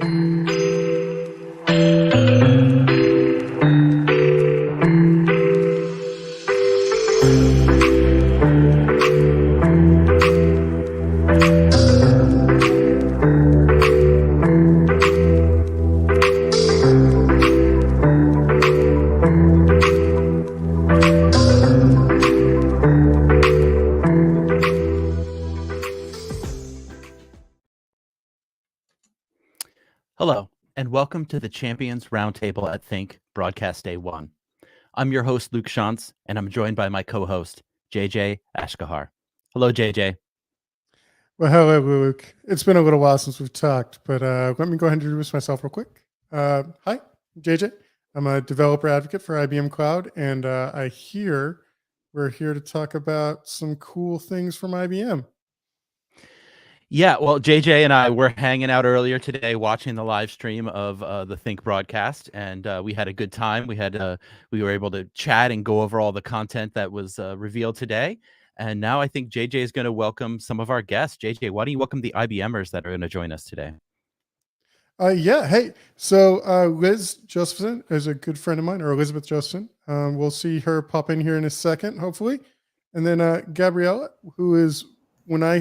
Hello, and welcome to the Champions Roundtable at Think, Broadcast Day 1. I'm your host, Luke Schantz, and I'm joined by my co-host, JJ Asghar. Hello, JJ. Well, hello, Luke. It's been a little while since we've talked, but let me go ahead and introduce myself real quick. Hi, I'm JJ. I'm a developer advocate for IBM Cloud, and we're here to talk about some cool things from IBM. Yeah, well, JJ and I were hanging out earlier today watching the live stream of the Think broadcast, and we had a good time. We were able to chat and go over all the content that was revealed today. And now I think JJ is going to welcome some of our guests. JJ, why don't you welcome the IBMers that are going to join us today? Hey, so Liz Josephson is a good friend of mine, or Elizabeth Josephson. We'll see her pop in here in a second, hopefully. And then Gabriela, who is, when I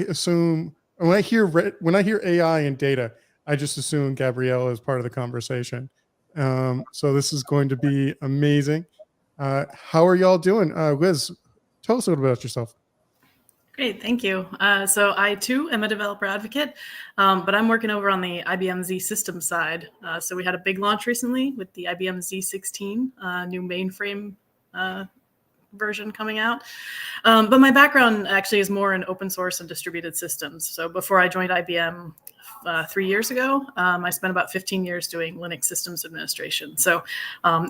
hear AI and data, I just assume Gabriela is part of the conversation. So this is going to be amazing. How are y'all doing? Liz, tell us a little bit about yourself. Great, thank you. So I too am a developer advocate, but I'm working over on the IBM Z Systems side. So we had a big launch recently with the IBM Z16, new mainframe version coming out. But my background actually is more in open source and distributed systems. So before I joined IBM 3 years ago, I spent about 15 years doing Linux systems administration. So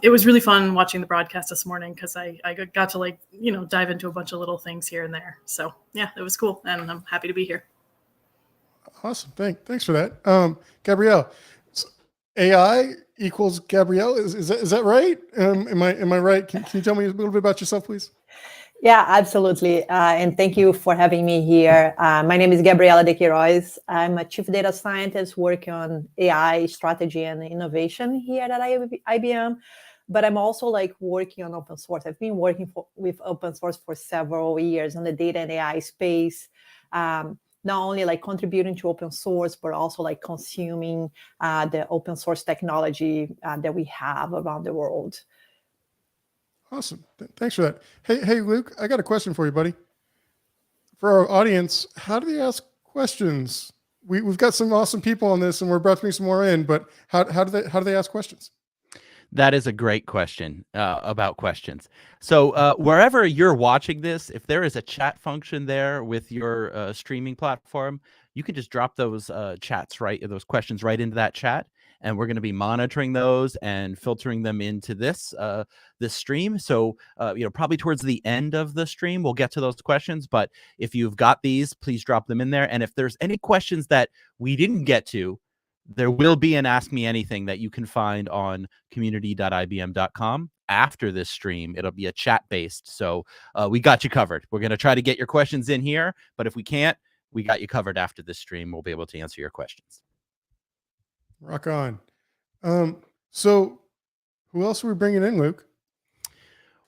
it was really fun watching the broadcast this morning because I got to dive into a bunch of little things here and there. So yeah, it was cool, and I'm happy to be here. Awesome, thanks for that, Gabrielle. AI equals Gabrielle. Is that right? Am I right? Can you tell me a little bit about yourself, please? Yeah, absolutely. And thank you for having me here. My name is Gabriela Dickie Royce. I'm a chief data scientist working on AI strategy and innovation here at IBM. But I'm also working on open source. I've been working with open source for several years on the data and AI space. Not only contributing to open source, but also consuming the open source technology that we have around the world. Awesome. Thanks for that. Hey, Luke, I got a question for you, buddy. For our audience, how do they ask questions? We've got some awesome people on this, and we're about to bring some more in, but how do they ask questions? That is a great question about questions. So wherever you're watching this, if there is a chat function there with your streaming platform, you can just drop those those questions right into that chat, and we're going to be monitoring those and filtering them into this stream. So probably towards the end of the stream, we'll get to those questions. But if you've got these, please drop them in there. And if there's any questions that we didn't get to, there will be an Ask Me Anything that you can find on community.ibm.com after this stream. It'll be a chat-based, so we got you covered. We're going to try to get your questions in here, but if we can't, we got you covered after this stream. We'll be able to answer your questions. Rock on. So who else are we bringing in, Luke?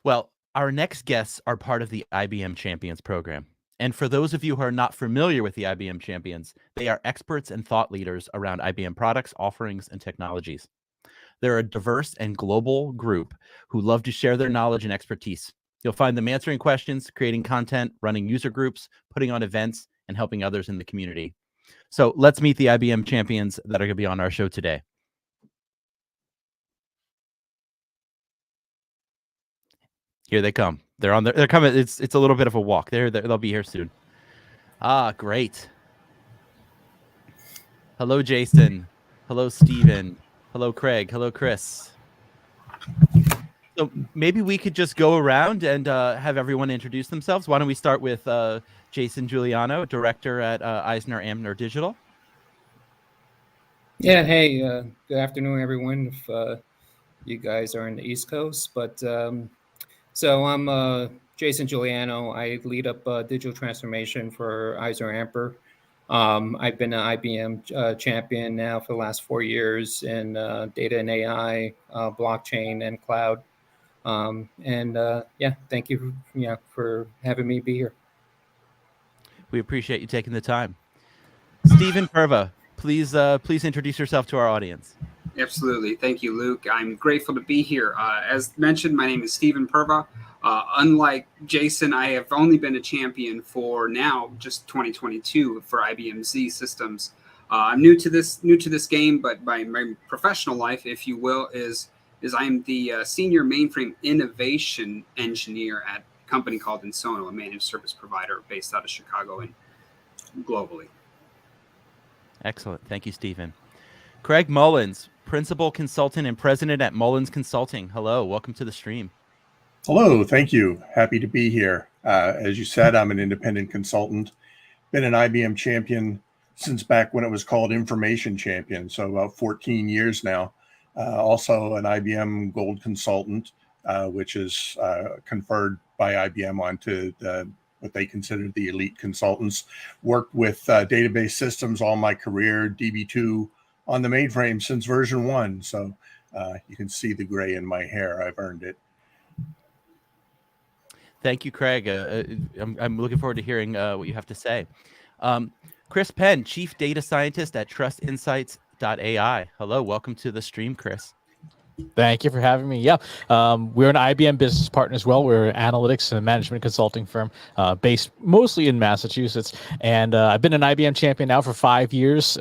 Well, our next guests are part of the IBM Champions program. And for those of you who are not familiar with the IBM Champions, they are experts and thought leaders around IBM products, offerings, and technologies. They're a diverse and global group who love to share their knowledge and expertise. You'll find them answering questions, creating content, running user groups, putting on events, and helping others in the community. So let's meet the IBM Champions that are going to be on our show today. Here they come. They're coming. It's a little bit of a walk. They'll be here soon. Ah, great. Hello, Jason. Hello, Steven. Hello, Craig. Hello, Chris. So maybe we could just go around and have everyone introduce themselves. Why don't we start with Jason Giuliano, director at Eisner Amner Digital. Yeah, hey, good afternoon, everyone, if you guys are in the East Coast. But so I'm Jason Giuliano. I lead up digital transformation for Eisner Amper. I've been an IBM champion now for the last 4 years in data and AI, blockchain, and cloud. Thank you, for having me be here. We appreciate you taking the time. Stephen Perva, please introduce yourself to our audience. Absolutely. Thank you, Luke. I'm grateful to be here. As mentioned, my name is Stephen Perva. Unlike Jason, I have only been a champion for now just 2022 for IBM Z systems. I'm new to this game, but my professional life, if you will, is I'm the senior mainframe innovation engineer at a company called Insono, a managed service provider based out of Chicago and globally. Excellent. Thank you, Stephen. Craig Mullins, principal consultant and president at Mullins Consulting. Hello, welcome to the stream. Hello, thank you. Happy to be here. As you said, I'm an independent consultant. Been an IBM champion since back when it was called Information Champion, so about 14 years now. Also an IBM Gold Consultant, which is conferred by IBM onto what they consider the elite consultants. Worked with database systems all my career, DB2 on the mainframe since version 1. So you can see the gray in my hair. I've earned it. Thank you, Craig. I'm looking forward to hearing what you have to say. Chris Penn, chief data scientist at Trustinsights.ai. Hello, welcome to the stream, Chris. Thank you for having me. Yeah, we're an IBM business partner as well. We're an analytics and management consulting firm based mostly in Massachusetts. And I've been an IBM champion now for 5 years.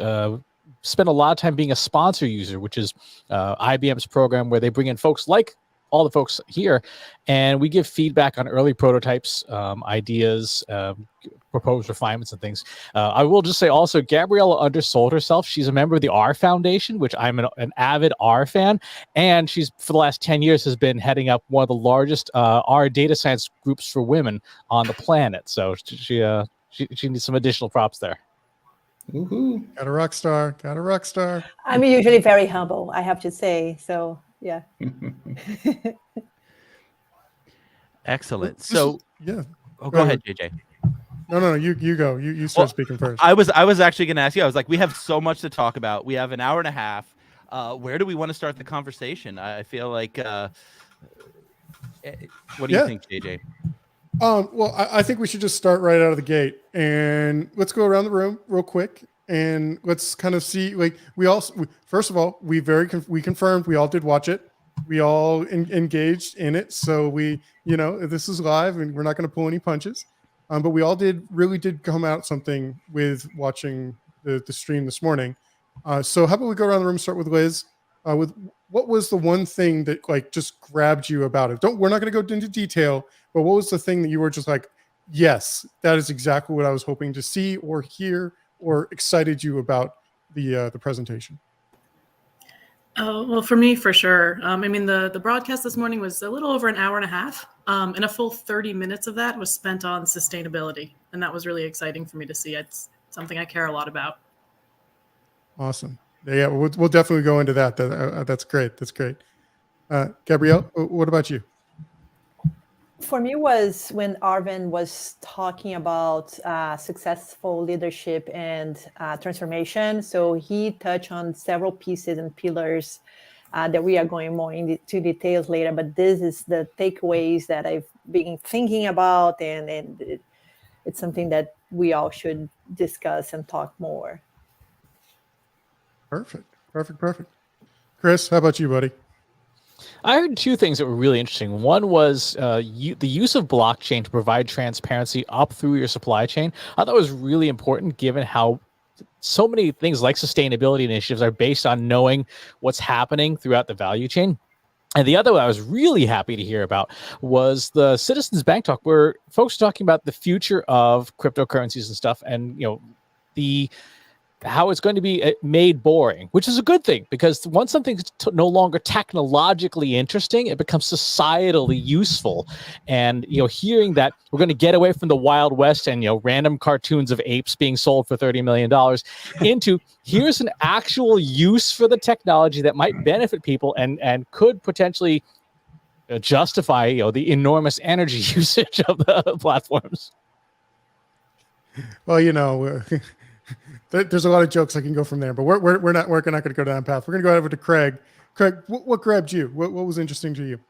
Spent a lot of time being a sponsor user, which is IBM's program where they bring in folks like all the folks here, and we give feedback on early prototypes, ideas, proposed refinements and things. I will just say also, Gabriela undersold herself. She's a member of the R Foundation, which I'm an avid R fan, and she's, for the last 10 years, has been heading up one of the largest R data science groups for women on the planet. So she needs some additional props there. Woohoo! Got a rock star. Got a rock star. I'm usually very humble, I have to say. So yeah. Excellent. So yeah. go ahead, JJ. No, you go. You start speaking first. I was actually going to ask you. I was like, we have so much to talk about. We have an hour and a half. Where do we want to start the conversation? I feel like. What do you think, JJ? Well, I think we should just start right out of the gate, and let's go around the room real quick, and let's kind of see. Like first of all, we confirmed we all did watch it. We all engaged in it, so this is live, and we're not going to pull any punches. But we all really did come out something with watching the stream this morning. So how about we go around the room, start with Liz, with what was the one thing that just grabbed you about it? We're not going to go into detail, but what was the thing that you were just like, yes, that is exactly what I was hoping to see or hear, or excited you about the presentation? Well, for me, for sure. The broadcast this morning was a little over an hour and a half, and a full 30 minutes of that was spent on sustainability. And that was really exciting for me to see. It's something I care a lot about. Awesome. Yeah, we'll definitely go into that. That's great. That's great. Gabrielle, what about you? For me was when Arvind was talking about successful leadership and transformation. So he touched on several pieces and pillars that we are going more into details later. But this is the takeaways that I've been thinking about, and it's something that we all should discuss and talk more. Perfect. Chris, how about you, buddy? I heard two things that were really interesting. One was the use of blockchain to provide transparency up through your supply chain. I thought was really important, given how so many things like sustainability initiatives are based on knowing what's happening throughout the value chain. And the other one I was really happy to hear about was the Citizens Bank talk, where folks are talking about the future of cryptocurrencies and stuff, and how it's going to be made boring, which is a good thing, because once something's no longer technologically interesting, it becomes societally useful. And hearing that we're going to get away from the Wild West and random cartoons of apes being sold for $30 million into here's an actual use for the technology that might benefit people and could potentially justify the enormous energy usage of the platforms. Well, There's a lot of jokes I can go from there, but we're not going to go down that path. We're going to go over to Craig. Craig, what grabbed you? What was interesting to you?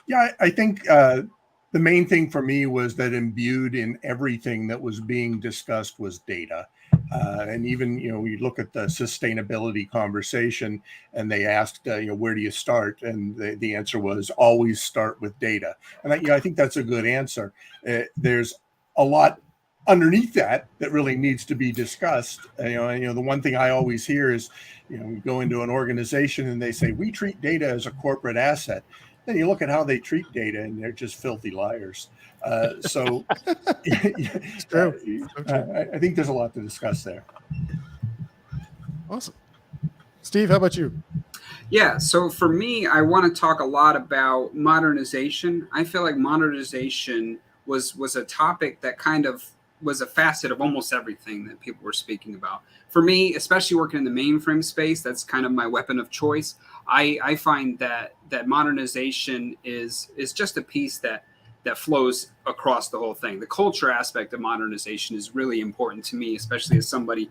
Yeah, I think the main thing for me was that imbued in everything that was being discussed was data. And even, we look at the sustainability conversation and they asked, where do you start? And the answer was always start with data. And I think that's a good answer. There's a lot underneath that really needs to be discussed. The one thing I always hear is, we go into an organization and they say, we treat data as a corporate asset. Then you look at how they treat data and they're just filthy liars. So It's true. I think there's a lot to discuss there. Awesome. Steve, how about you? Yeah, so for me, I want to talk a lot about modernization. I feel like modernization was a topic that kind of was a facet of almost everything that people were speaking about. For me, especially working in the mainframe space, that's kind of my weapon of choice. I find that modernization is just a piece that flows across the whole thing. The culture aspect of modernization is really important to me, especially as somebody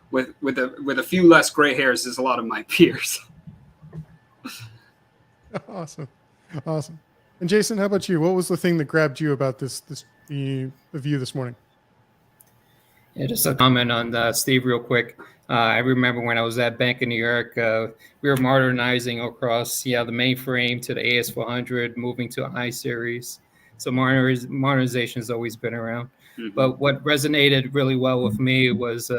with a few less gray hairs as a lot of my peers. Awesome. And Jason, how about you? What was the thing that grabbed you about the view this morning? Yeah, just a comment on Steve real quick. I remember when I was at Bank of New York, we were modernizing across the mainframe to the AS400, moving to I-series. So modernization has always been around. Mm-hmm. But what resonated really well with me was,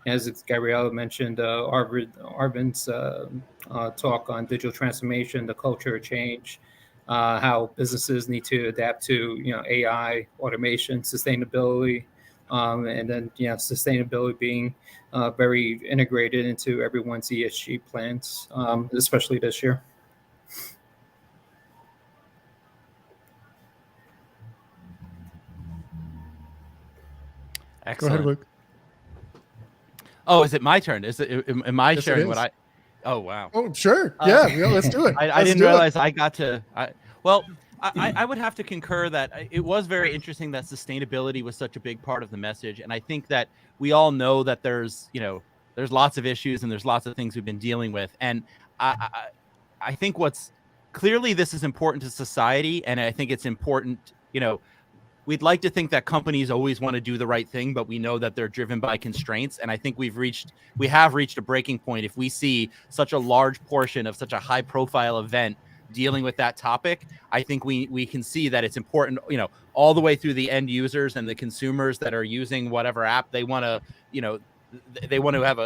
as Gabriela mentioned, Arvind's talk on digital transformation, the culture change, how businesses need to adapt to AI, automation, sustainability. And then, sustainability being very integrated into everyone's ESG plans, especially this year. Excellent. Go ahead, Luke. Oh, is it my turn? Am I Yes, sharing what I? Oh, wow. Oh, sure. Yeah, let's do it. I didn't realize I got to. I would have to concur that it was very interesting that sustainability was such a big part of the message. And I think that we all know that there's lots of issues and there's lots of things we've been dealing with. And I think what's clearly this is important to society. And I think it's important, we'd like to think that companies always want to do the right thing, but we know that they're driven by constraints. And I think we have reached a breaking point. If we see such a large portion of such a high profile event dealing with that topic, I think we can see that it's important, all the way through the end users and the consumers that are using whatever app they want to, they want to have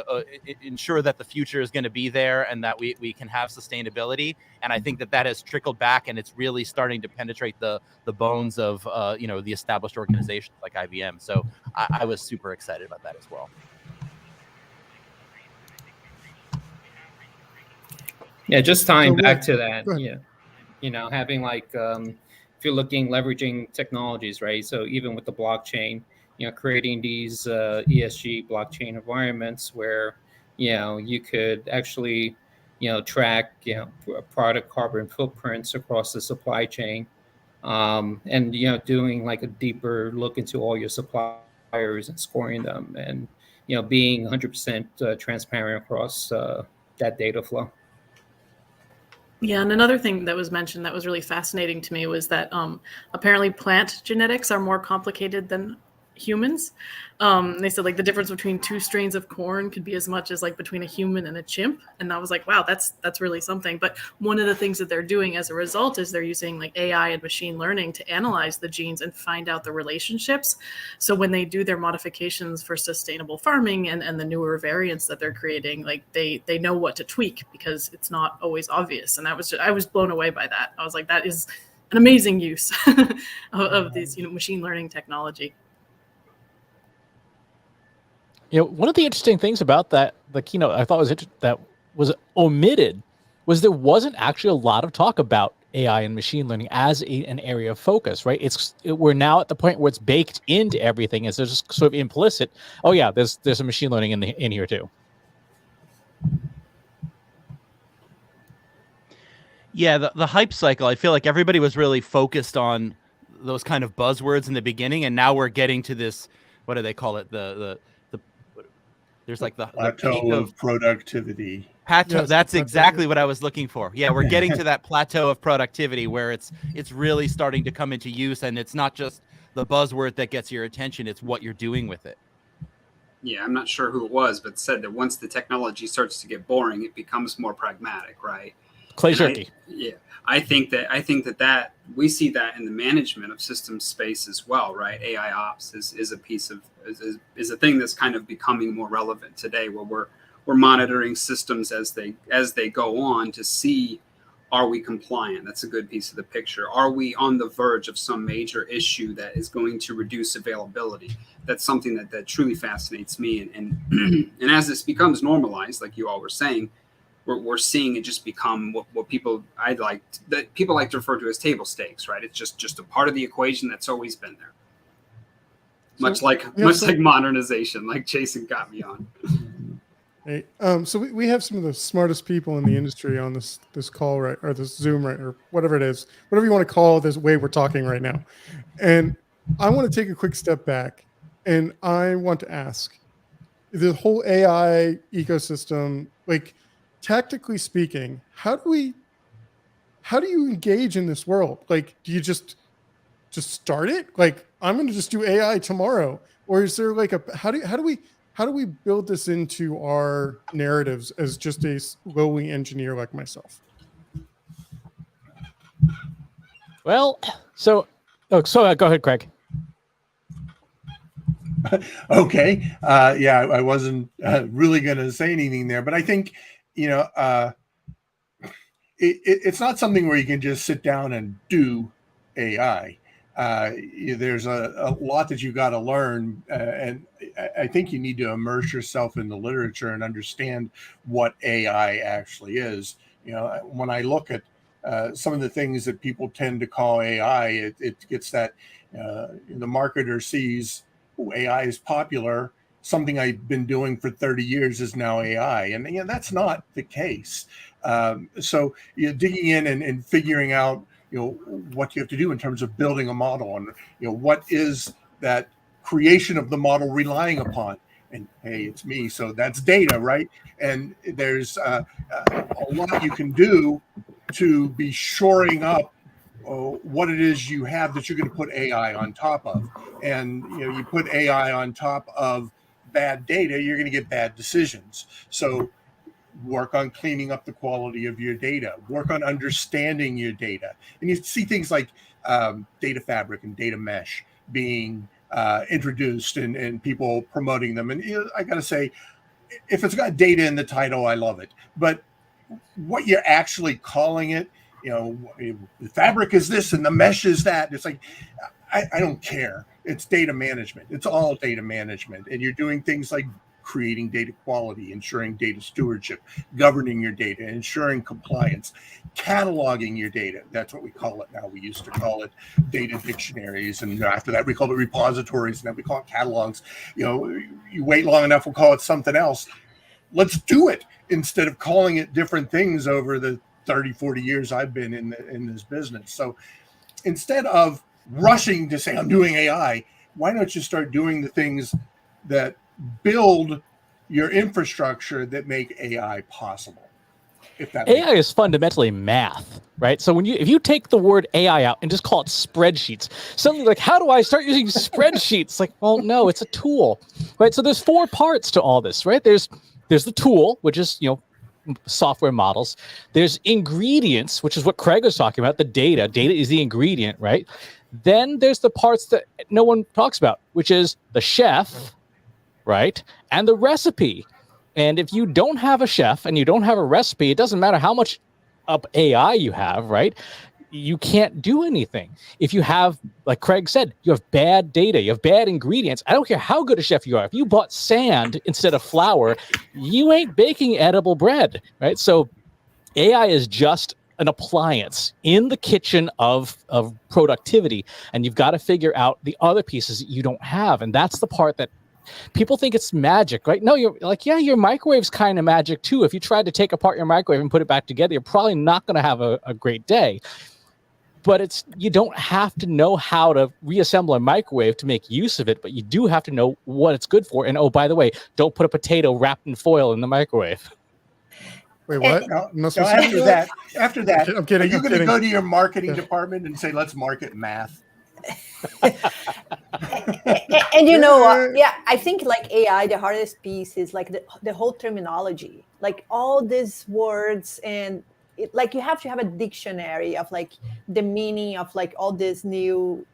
ensure that the future is going to be there and that we can have sustainability. And I think that has trickled back and it's really starting to penetrate the bones of, the established organizations like IBM. So I was super excited about that as well. Yeah, just tying back to that, having if you're leveraging technologies, right? So even with the blockchain, creating these ESG blockchain environments where, you could actually, track, product carbon footprints across the supply chain, and, doing a deeper look into all your suppliers and scoring them and, being 100% transparent across that data flow. Yeah, and another thing that was mentioned that was really fascinating to me was that apparently plant genetics are more complicated than humans. They said the difference between two strains of corn could be as much as between a human and a chimp. And I was like, wow, that's really something. But one of the things that they're doing as a result is they're using AI and machine learning to analyze the genes and find out the relationships. So when they do their modifications for sustainable farming and the newer variants that they're creating, they know what to tweak because it's not always obvious. And I was blown away by that. I was like, that is an amazing use of these machine learning technology. One of the interesting things about the keynote I thought that was omitted was there wasn't actually a lot of talk about AI and machine learning as an area of focus, right? We're now at the point where it's baked into everything. It's just sort of implicit. Oh yeah, there's some machine learning in here too. Yeah, the hype cycle. I feel like everybody was really focused on those kind of buzzwords in the beginning, and now we're getting to this. What do they call it? The There's like the plateau peak of productivity. plateau. Yes, That's plateau. exactly what I was looking for. Yeah, we're getting to that plateau of productivity where it's really starting to come into use, and it's not just the buzzword that gets your attention, it's what you're doing with it. Yeah, I'm not sure who it was, but said that once the technology starts to get boring, it becomes more pragmatic, right? Clay shirky. I think that we see that in the management of systems space as well, right? AI ops is a piece of is a thing that's kind of becoming more relevant today, where we're monitoring systems as they go on to see, are we compliant? That's a good piece of the picture. Are we on the verge of some major issue that is going to reduce availability? That's something that truly fascinates me. And and as this becomes normalized, like you all were saying, we're seeing it just become what people like to refer to as table stakes, right? It's just a part of the equation that's always been there. Much like modernization, like Jason got me on. Hey, so we have some of the smartest people in the industry on this call, right, or this Zoom, right, or whatever it is, whatever you want to call this way we're talking right now. And I want to take a quick step back, and I want to ask, the whole AI ecosystem, like tactically speaking, how do you engage in this world? Like, do you just start it? Like, I'm going to just do AI tomorrow, or is there like how do we build this into our narratives as just a lowly engineer like myself? Well, go ahead, Craig. Okay. Yeah, I wasn't really going to say anything there, but I think, it's not something where you can just sit down and do AI. There's a lot that you got to learn, and I think you need to immerse yourself in the literature and understand what AI actually is. When I look at some of the things that people tend to call AI, it gets that the marketer sees AI is popular. Something I've been doing for 30 years is now AI, and that's not the case. So digging in and figuring out what you have to do in terms of building a model, and what is that creation of the model relying upon. And hey, it's me, so that's data, right? And there's a lot you can do to be shoring up what it is you have that you're going to put AI on top of. And you put AI on top of bad data, you're going to get bad decisions. So work on cleaning up the quality of your data, work on understanding your data. And you see things like data fabric and data mesh being introduced, and people promoting them. And I got to say, if it's got data in the title, I love it. But what you're actually calling it, the fabric is this and the mesh is that. It's like, I don't care. It's data management. It's all data management. And you're doing things like creating data quality, ensuring data stewardship, governing your data, ensuring compliance, cataloging your data. That's what we call it now. We used to call it data dictionaries, and after that we called it repositories, and now we call it catalogs. You wait long enough, we'll call it something else. Let's do it instead of calling it different things over the 30, 40 years I've been in this business. So instead of rushing to say I'm doing AI, why don't you start doing the things that build your infrastructure that make AI possible? If that AI is fundamentally math, right? So if you take the word AI out and just call it spreadsheets, suddenly like, how do I start using spreadsheets? Like, well, no, it's a tool, right? So there's 4 parts to all this, right? There's the tool, which is software models. There's ingredients, which is what Craig was talking about. The data is the ingredient, right? Then there's the parts that no one talks about, which is the chef, right? And the recipe. And if you don't have a chef and you don't have a recipe, it doesn't matter how much up AI you have, right? You can't do anything. If you have, like Craig said, you have bad data, you have bad ingredients. I don't care how good a chef you are. If you bought sand instead of flour, you ain't baking edible bread, right? So AI is just an appliance in the kitchen of productivity, and you've got to figure out the other pieces that you don't have. And that's the part that people think it's magic, right? No, you're like, yeah, your microwave's kind of magic too. If you tried to take apart your microwave and put it back together, you're probably not going to have a great day. but you don't have to know how to reassemble a microwave to make use of it, but you do have to know what it's good for. And oh, by the way, don't put a potato wrapped in foil in the microwave. Wait, what? Now, I'm not now supposed to do after that, I'm kidding, are you I'm going to kidding. go to your marketing department and say, let's market math? And you know, yeah, I think like AI, the hardest piece is like the whole terminology, like all these words, and like you have to have a dictionary of like the meaning of like all these new,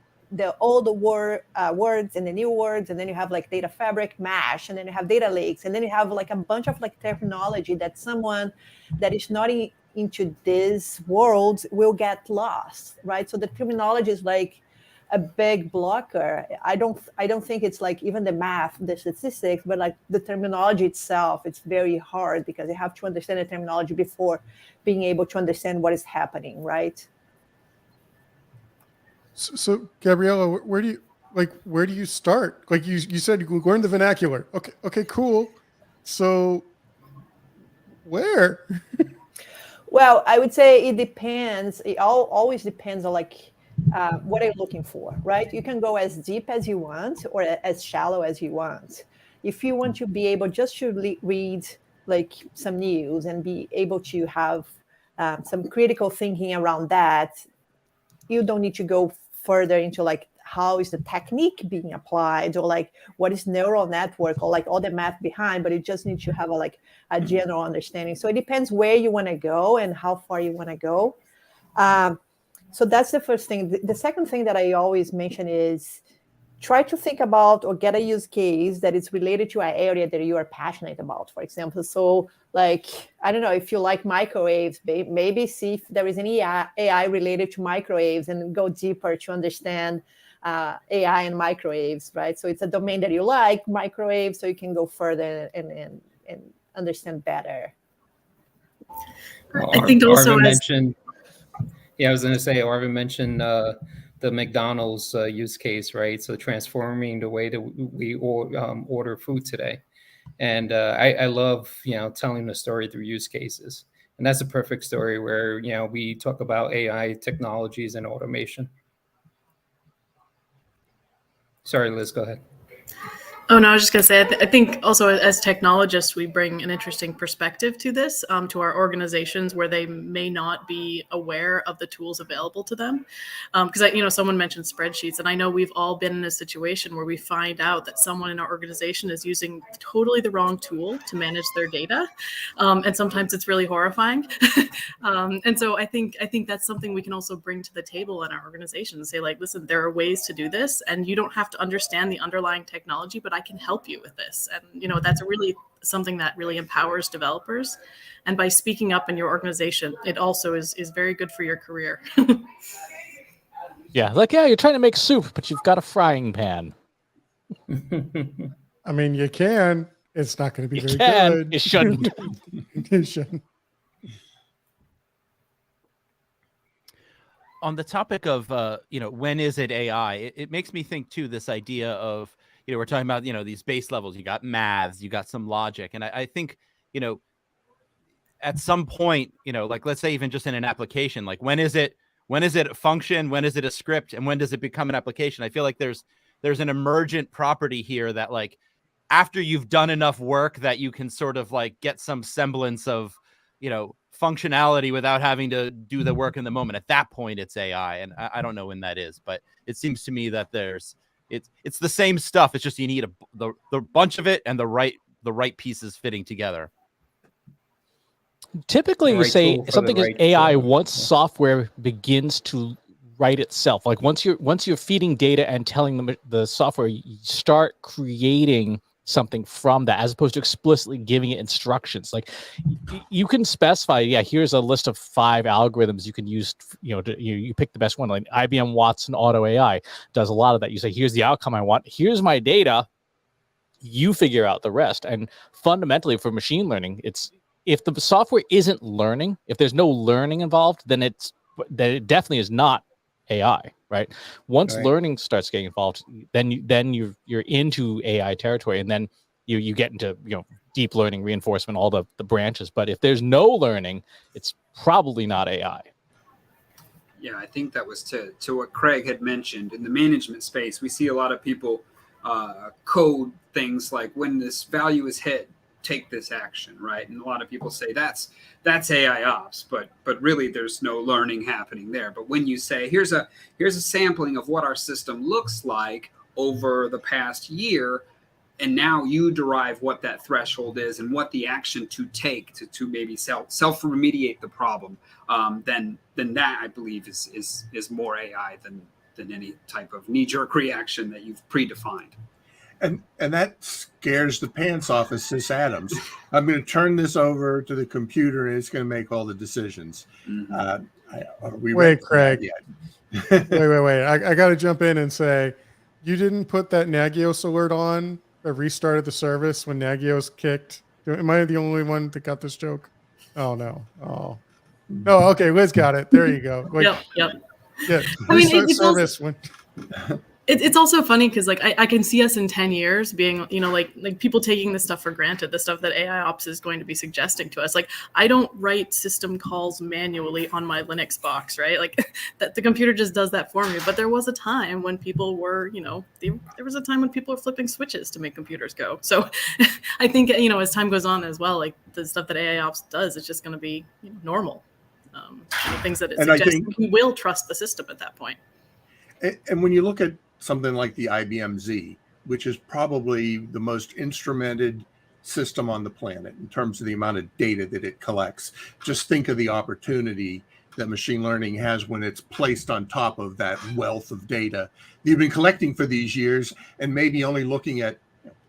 all the words and the new words, and then you have like data fabric, mesh, and then you have data lakes, and then you have like a bunch of like terminology that someone that is not into this world will get lost, right? So the terminology is like a big blocker. I don't think it's like even the math, the statistics, but like the terminology itself, it's very hard because you have to understand the terminology before being able to understand what is happening, right? So Gabriela, where do you start? Like you said, you learn the vernacular. Okay, cool. So where? Well, I would say it depends. It always depends on like what are you looking for, right? You can go as deep as you want or as shallow as you want. If you want to be able just to read like some news and be able to have some critical thinking around that, you don't need to go further into like how is the technique being applied or like what is neural network or like all the math behind, but you just need to have a general understanding. So it depends where you want to go and how far you want to go. So that's the first thing. The second thing that I always mention is try to think about or get a use case that is related to an area that you are passionate about, for example. So like, I don't know, if you like microwaves, maybe see if there is any AI related to microwaves and go deeper to understand AI and microwaves, right? So it's a domain that you like, microwaves, so you can go further and understand better. I think also Arvin mentioned, I was going to say, Arvin mentioned the McDonald's use case, right? So transforming the way that we order food today. And I love, telling the story through use cases. And that's a perfect story where, we talk about AI technologies and automation. Sorry, Liz, go ahead. Oh, no, I was just going to say, I think also as technologists, we bring an interesting perspective to this, to our organizations where they may not be aware of the tools available to them. Because, someone mentioned spreadsheets, and I know we've all been in a situation where we find out that someone in our organization is using totally the wrong tool to manage their data. And sometimes it's really horrifying. And so I think that's something we can also bring to the table in our organization and say, like, listen, there are ways to do this, and you don't have to understand the underlying technology, but I can help you with this. And, that's really something that really empowers developers. And by speaking up in your organization, it also is very good for your career. Yeah, you're trying to make soup, but you've got a frying pan. I mean, you can. It's not going to be very good. You shouldn't. You shouldn't. On the topic of, when is it AI? It makes me think, too, this idea of, we're talking about, these base levels. You got maths, you got some logic. And I think, at some point, like, let's say even just in an application, like when is it a function? When is it a script? And when does it become an application? I feel like there's an emergent property here that, like, after you've done enough work that you can sort of like get some semblance of, functionality without having to do the work in the moment. At that point, it's AI. And I don't know when that is, but it seems to me that it's the same stuff. It's just you need the bunch of it and the right pieces fitting together. Typically, you say something is AI once software begins to write itself. Like once you're feeding data and telling the software, you start creating something from that, as opposed to explicitly giving it instructions. Like you can specify, here's a list of 5 algorithms you can use. You pick the best one. Like IBM Watson Auto AI does a lot of that. You say, here's the outcome I want. Here's my data. You figure out the rest. And fundamentally, for machine learning, it's if the software isn't learning, if there's no learning involved, then it definitely is not AI, right? Once learning starts getting involved, then you're into AI territory, and then you get into deep learning, reinforcement, all the branches. But if there's no learning, it's probably not AI. Yeah, I think that was to what Craig had mentioned. In the management space, we see a lot of people code things like, when this value is hit, take this action, right? And a lot of people say that's AI ops, but really there's no learning happening there. But when you say here's a sampling of what our system looks like over the past year, and now you derive what that threshold is and what the action to take to maybe self-remediate the problem, then that, I believe, is more AI than any type of knee-jerk reaction that you've predefined. And that scares the pants off of Sys Adams. I'm going to turn this over to the computer, and it's going to make all the decisions. Mm-hmm. Wait, Craig. wait. I got to jump in and say, you didn't put that Nagios alert on that restarted the service when Nagios kicked. Am I the only one that got this joke? Oh, no. Oh. No, okay, Liz got it. There you go. Yep. Yeah, I mean, it's also funny because like I can see us in 10 years being, like people taking this stuff for granted, the stuff that AI ops is going to be suggesting to us. Like, I don't write system calls manually on my Linux box, right? Like that the computer just does that for me. But there was a time when people were, there was a time when people were flipping switches to make computers go. So I think, as time goes on as well, like the stuff that AI ops does, it's just going to be normal. Things that it suggests, we will trust the system at that point. And when you look at something like the IBM Z, which is probably the most instrumented system on the planet in terms of the amount of data that it collects, just think of the opportunity that machine learning has when it's placed on top of that wealth of data that you've been collecting for these years, and maybe only looking at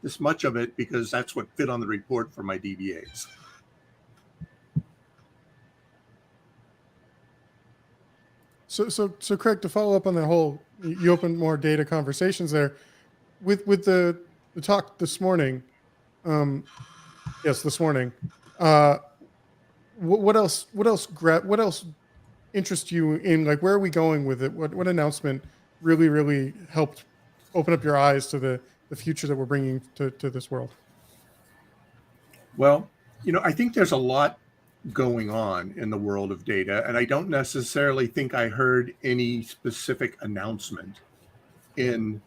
this much of it because that's what fit on the report for my DBAs. So Craig, to follow up on the whole, you opened more data conversations there with the talk this morning. This morning. What else interests you in, like, where are we going with it? What announcement really helped open up your eyes to the future that we're bringing to this world? Well, I think there's a lot going on in the world of data, and I don't necessarily think I heard any specific announcement in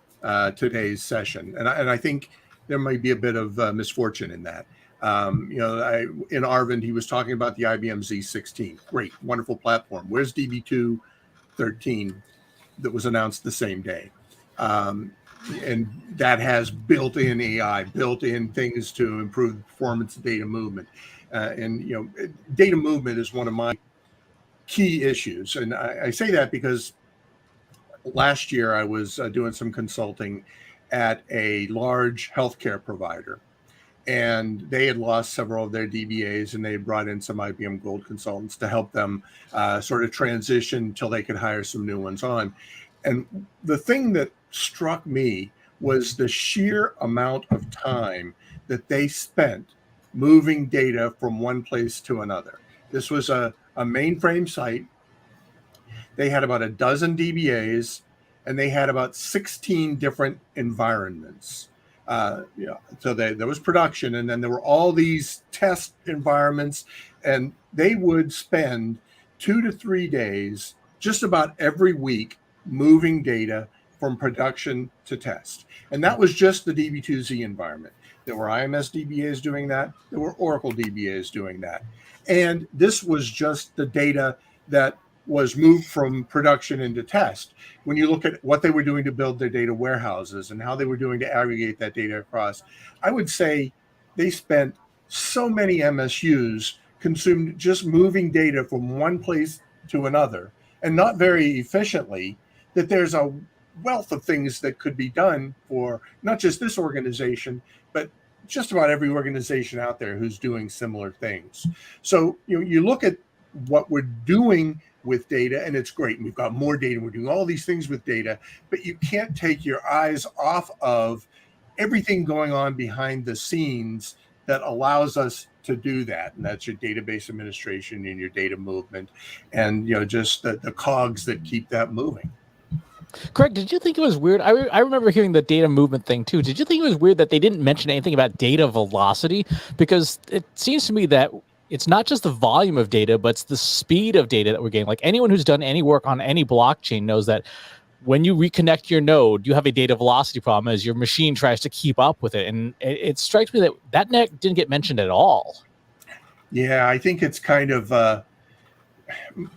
today's session, and I think there might be a bit of misfortune in that. In Arvind, he was talking about the IBM Z16. Great, wonderful platform. Where's DB213 that was announced the same day? And that has built-in AI, built-in things to improve the performance of data movement. Data movement is one of my key issues. And I say that because last year I was doing some consulting at a large healthcare provider, and they had lost several of their DBAs, and they had brought in some IBM Gold consultants to help them sort of transition until they could hire some new ones on. And the thing that struck me was the sheer amount of time that they spent moving data from one place to another. This was a mainframe site. They had about a dozen DBAs, and they had about 16 different environments. So there was production, and then there were all these test environments, and they would spend 2 to 3 days just about every week moving data from production to test. And that was just the DB2Z environment. There were IMS DBAs doing that. There were Oracle DBAs doing that. And this was just the data that was moved from production into test. When you look at what they were doing to build their data warehouses and how they were doing to aggregate that data across, I would say they spent so many MSUs consumed just moving data from one place to another, and not very efficiently, that there's a wealth of things that could be done for not just this organization, but just about every organization out there who's doing similar things. So you look at what we're doing with data, and it's great. And we've got more data. We're doing all these things with data, but you can't take your eyes off of everything going on behind the scenes that allows us to do that. And that's your database administration and your data movement, and just the cogs that keep that moving. Craig, did you think it was weird? I remember hearing the data movement thing too. Did you think it was weird that they didn't mention anything about data velocity? Because it seems to me that it's not just the volume of data, but it's the speed of data that we're getting. Like anyone who's done any work on any blockchain knows that when you reconnect your node, you have a data velocity problem as your machine tries to keep up with it. And it strikes me that that didn't get mentioned at all. Yeah, I think it's kind of,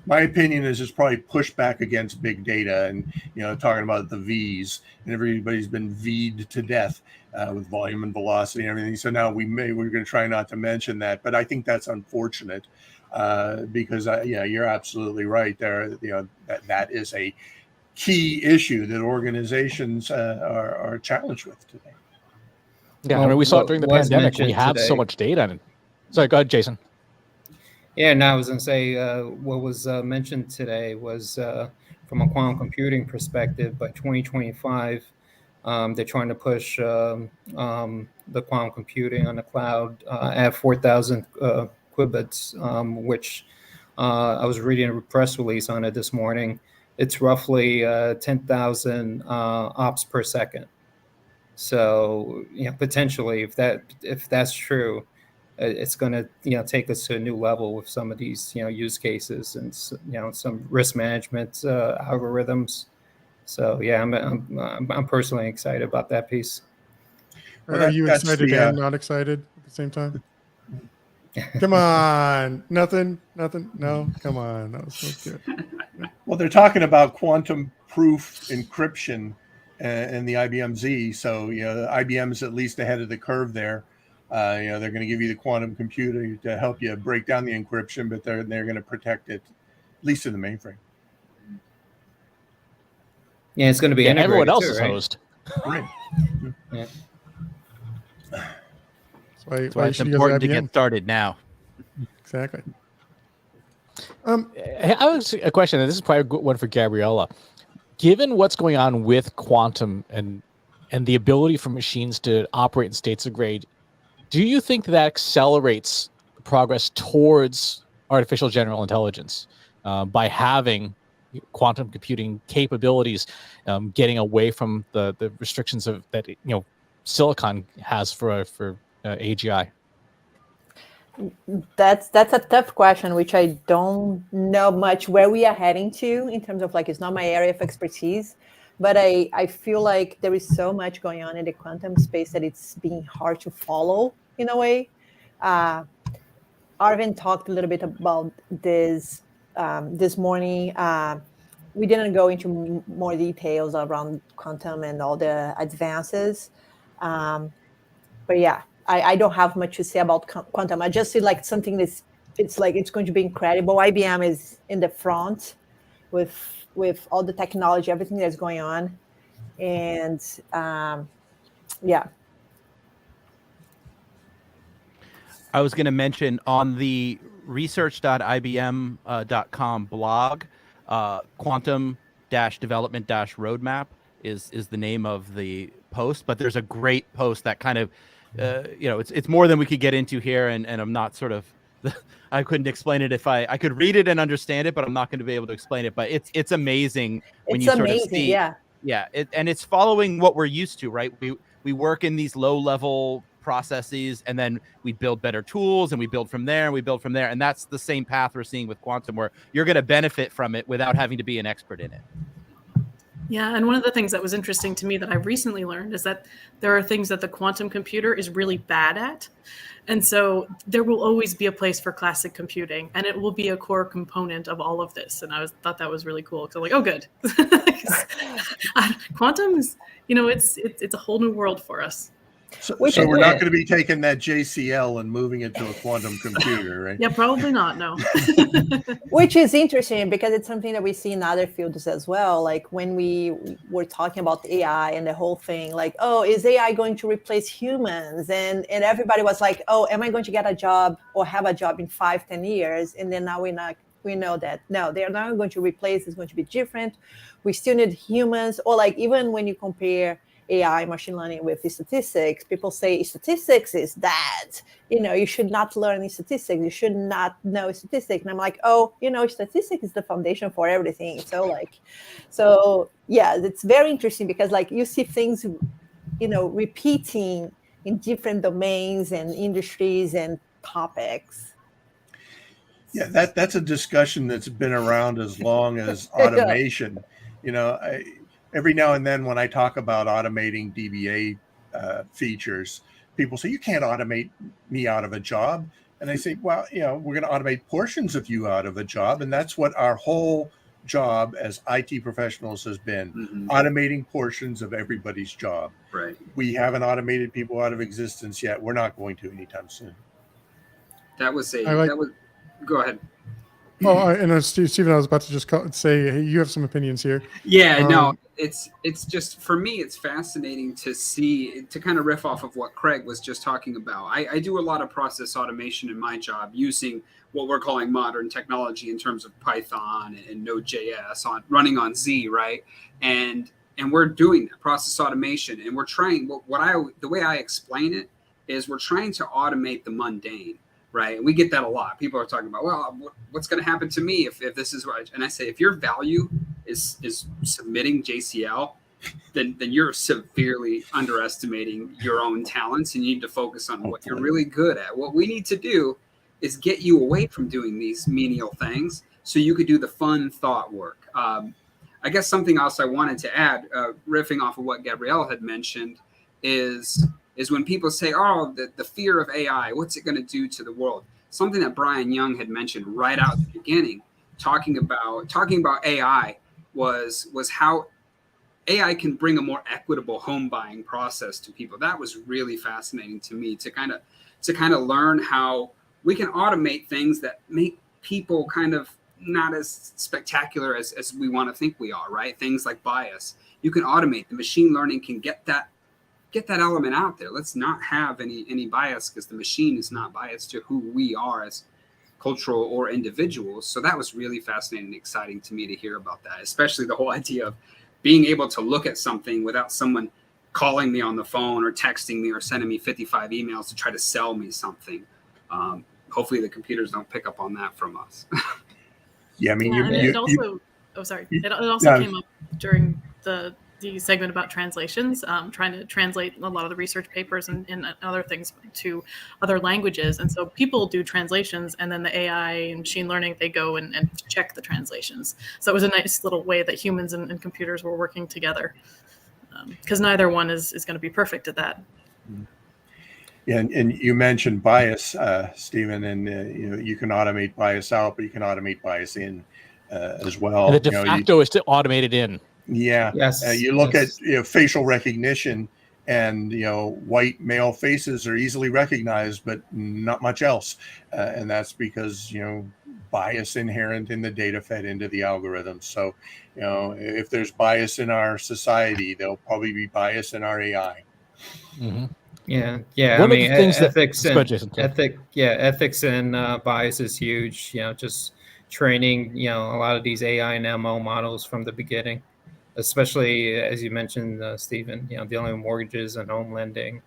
my opinion is it's probably pushback against big data and, talking about the V's, and everybody's been V'd to death with volume and velocity and everything. So now we're going to try not to mention that, but I think that's unfortunate because you're absolutely right there. That is a key issue that organizations are challenged with today. Yeah, I mean, we saw it during the pandemic. We have so much data. Sorry, go ahead, Jason. Yeah, no, I was going to say what was mentioned today was from a quantum computing perspective, by 2025, they're trying to push the quantum computing on the cloud at 4,000 qubits, which I was reading a press release on it this morning. It's roughly 10,000 ops per second. So, potentially, if that's true, it's going to take us to a new level with some of these use cases and some risk management algorithms. So yeah, I'm personally excited about that piece. Are you excited and not excited at the same time? Come on, nothing. No, come on, that was so good. Well, they're talking about quantum proof encryption in the IBM Z. So IBM is at least ahead of the curve there. They're going to give you the quantum computer to help you break down the encryption, but they're going to protect it, at least in the mainframe. Yeah, it's going to be integrated. Everyone else too, is right? host. Right. Yeah. That's why it's important to get started now. Exactly. I have a question, and this is probably a good one for Gabriela. Given what's going on with quantum and the ability for machines to operate in states of grade, do you think that accelerates progress towards artificial general intelligence by having quantum computing capabilities, getting away from the restrictions of that silicon has for AGI? That's a tough question, which I don't know much where we are heading to in terms of it's not my area of expertise, but I feel like there is so much going on in the quantum space that it's being hard to follow in a way. Arvind talked a little bit about this this morning. We didn't go into more details around quantum and all the advances, but yeah. I don't have much to say about quantum. I just feel like something that's it's going to be incredible. IBM is in the front with all the technology, everything that's going on, and yeah. I was going to mention on the research.ibm.com blog, quantum-development-roadmap is the name of the post, but there's a great post that kind of it's more than we could get into here, and I'm not sort of I couldn't explain it if I could read it and understand it, but I'm not going to be able to explain it. But it's amazing when you sort of see, and it's following what we're used to, right? We work in these low level processes, and then we build better tools, and we build from there, and we build from there, and that's the same path we're seeing with quantum, where you're going to benefit from it without having to be an expert in it. Yeah, and one of the things that was interesting to me that I recently learned is that there are things that the quantum computer is really bad at. And so there will always be a place for classic computing, and it will be a core component of all of this. And I thought that was really cool. So oh, good. Quantum is, it's a whole new world for us. So we're not going to be taking that JCL and moving it to a quantum computer, right? Yeah, probably not, no. Which is interesting because it's something that we see in other fields as well. Like when we were talking about AI and the whole thing, is AI going to replace humans? And everybody was like, oh, am I going to get a job or have a job in 5-10 years? And then now we know that, no, they're not going to replace, it's going to be different. We still need humans, or even when you compare AI, machine learning with statistics, people say statistics is that, you should not learn statistics. You should not know statistics. And I'm like, statistics is the foundation for everything. So yeah, it's very interesting because you see things, repeating in different domains and industries and topics. Yeah, that's a discussion that's been around as long as automation. You know, every now and then when I talk about automating DBA features, people say, you can't automate me out of a job. And I say, well, you know, we're going to automate portions of you out of a job. And that's what our whole job as IT professionals has been, automating portions of everybody's job. Right. We haven't automated people out of existence yet. We're not going to anytime soon. That was go ahead. Oh, and Stephen, I was about to just say, hey, you have some opinions here. Yeah, no, it's just, for me, it's fascinating to see, to kind of riff off of what Craig was just talking about. I do a lot of process automation in my job using what we're calling modern technology in terms of Python and Node.js running on Z, right? And we're doing that process automation, and we're trying, the way I explain it is we're trying to automate the mundane. Right. And we get that a lot. People are talking about, well, what's going to happen to me if this is right? And I say, if your value is submitting JCL, then you're severely underestimating your own talents, and you need to focus on what you're really good at. What we need to do is get you away from doing these menial things so you could do the fun thought work. I guess something else I wanted to add, riffing off of what Gabriela had mentioned, is when people say, oh, the fear of AI, what's it going to do to the world? Something that Brian Young had mentioned right out at the beginning, talking about AI was how AI can bring a more equitable home buying process to people. That was really fascinating to me, to kind of learn how we can automate things that make people kind of not as spectacular as we want to think we are, right? Things like bias. You can automate. The machine learning can get that element out there. Let's not have any bias, because the machine is not biased to who we are as cultural or individuals. So that was really fascinating and exciting to me to hear about that, especially the whole idea of being able to look at something without someone calling me on the phone or texting me or sending me 55 emails to try to sell me something. Hopefully the computers don't pick up on that from us. Yeah, I mean, it also came up during the segment about translations, trying to translate a lot of the research papers and other things to other languages. And so people do translations, and then the AI and machine learning, they go and check the translations. So it was a nice little way that humans and computers were working together, because neither one is going to be perfect at that. Yeah, and you mentioned bias, Stephen, and you can automate bias out, but you can automate bias in as well. And the de facto is to automate it in. Yeah. Yes. You look at facial recognition, and white male faces are easily recognized, but not much else, and that's because bias inherent in the data fed into the algorithm. So if there's bias in our society, there'll probably be bias in our AI. Mm-hmm. Yeah. One I mean, of the things ethics and bias is huge. Just training a lot of these AI and ML models from the beginning. Especially as you mentioned, Stephen, dealing with mortgages and home lending,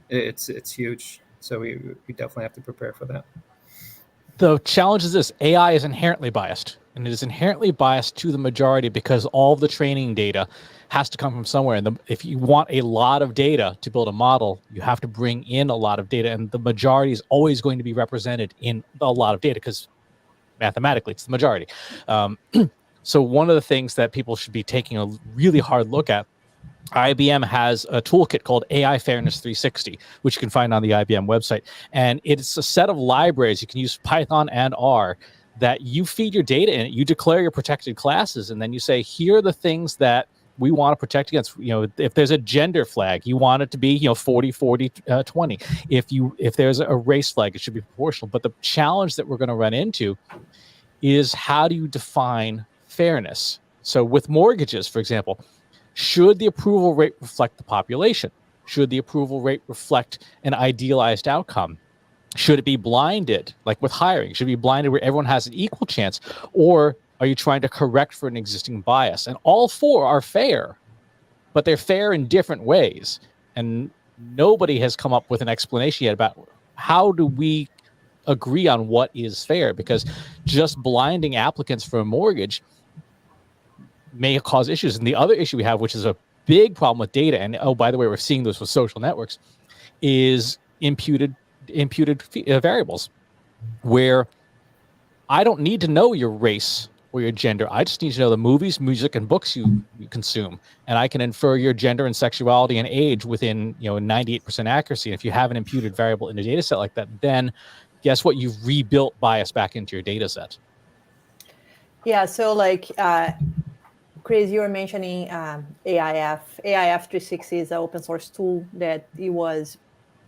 it's huge. So we definitely have to prepare for that. The challenge is this: AI is inherently biased, and it is inherently biased to the majority because all the training data has to come from somewhere. And if you want a lot of data to build a model, you have to bring in a lot of data, and the majority is always going to be represented in a lot of data because mathematically it's the majority. So one of the things that people should be taking a really hard look at, IBM has a toolkit called AI Fairness 360, which you can find on the IBM website. And it's a set of libraries. You can use Python and R that you feed your data in. You declare your protected classes, and then you say, here are the things that we want to protect against. If there's a gender flag, you want it to be 40, 40, 20. If there's a race flag, it should be proportional. But the challenge that we're going to run into is, how do you define fairness? So with mortgages, for example, should the approval rate reflect the population? Should the approval rate reflect an idealized outcome? Should it be blinded, like with hiring? Should it be blinded where everyone has an equal chance? Or are you trying to correct for an existing bias? And all four are fair, but they're fair in different ways. And nobody has come up with an explanation yet about how do we agree on what is fair, because just blinding applicants for a mortgage may cause issues. And the other issue we have, which is a big problem with data, and by the way, we're seeing this with social networks, is imputed variables, where I don't need to know your race or your gender. I just need to know the movies, music, and books you consume, and I can infer your gender and sexuality and age within 98% accuracy. And if you have an imputed variable in a data set like that, then guess what? You've rebuilt bias back into your data set. Yeah. So like, Chris, you were mentioning AIF. AIF 360 is an open source tool that it was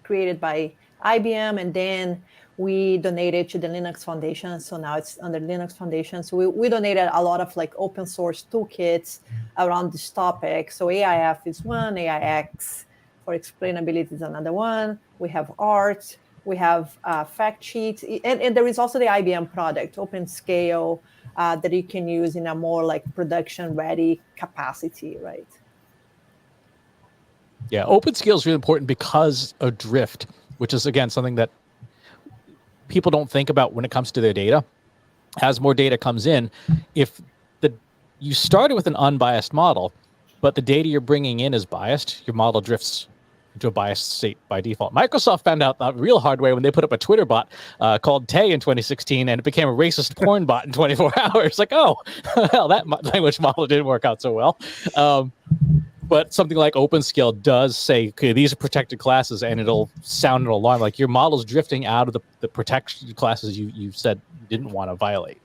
created by IBM, and then we donated to the Linux Foundation. So now it's under Linux Foundation. So we donated a lot of like open source toolkits around this topic. So AIF is one, AIX for explainability is another one. We have art, we have fact sheets, and there is also the IBM product, OpenScale, that you can use in a more like production ready capacity, right? Yeah, OpenScale is really important because of drift, which is again something that people don't think about when it comes to their data. As more data comes in, if you started with an unbiased model, but the data you're bringing in is biased, your model drifts into a biased state by default. Microsoft found out the real hard way when they put up a Twitter bot called Tay in 2016, and it became a racist porn bot in 24 hours. Like, oh, well, that language model didn't work out so well. But something like OpenScale does say, okay, these are protected classes, and it'll sound an alarm like your model's drifting out of the protected classes you said you didn't want to violate.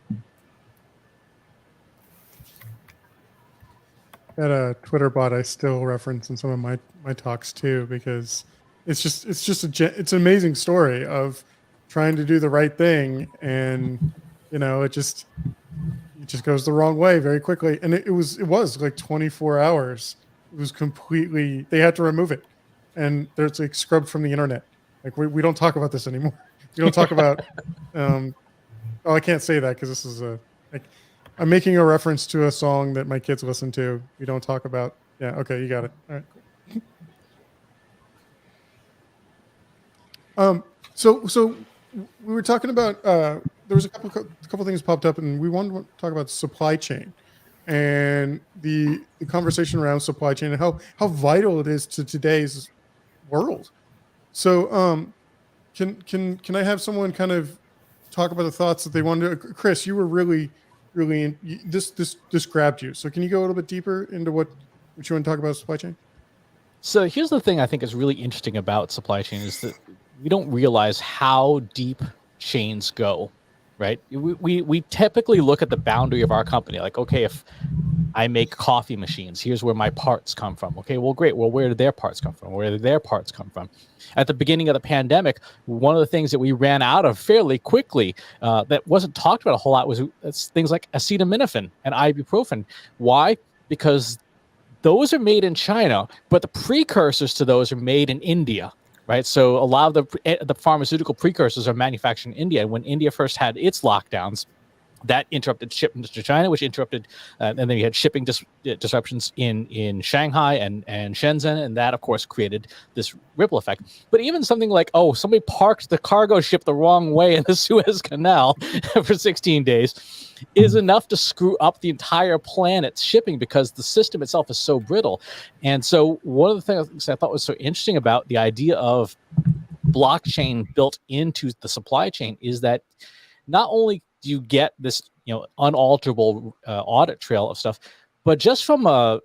That Twitter bot I still reference in some of my talks too, because it's an amazing story of trying to do the right thing, and it just goes the wrong way very quickly. And it was like 24 hours. It was completely, they had to remove it, and it's like scrubbed from the internet. Like we don't talk about this anymore. We don't talk about I can't say that because this is I'm making a reference to a song that my kids listen to. We don't talk about. Yeah, okay, you got it. All right, cool. So we were talking about there was a couple things popped up, and we wanted to talk about supply chain and the conversation around supply chain and how vital it is to today's world. So can I have someone kind of talk about the thoughts that they wanted to? Chris, you were really this grabbed you. So can you go a little bit deeper into what you want to talk about supply chain? So here's the thing I think is really interesting about supply chain is that we don't realize how deep chains go, right? We typically look at the boundary of our company, like, okay, if I make coffee machines, here's where my parts come from. Okay, well, great. Well, where did their parts come from? Where did their parts come from? At the beginning of the pandemic, one of the things that we ran out of fairly quickly that wasn't talked about a whole lot was things like acetaminophen and ibuprofen. Why? Because those are made in China, but the precursors to those are made in India. Right, so a lot of the pharmaceutical precursors are manufactured in India. And when India first had its lockdowns, that interrupted shipments to China, which interrupted, and then you had shipping disruptions in Shanghai and Shenzhen, and that of course created this ripple effect. But even something like, oh, somebody parked the cargo ship the wrong way in the Suez Canal for 16 days is enough to screw up the entire planet's shipping because the system itself is so brittle. And so one of the things I thought was so interesting about the idea of blockchain built into the supply chain is that not only do you get this unalterable audit trail of stuff, but just from a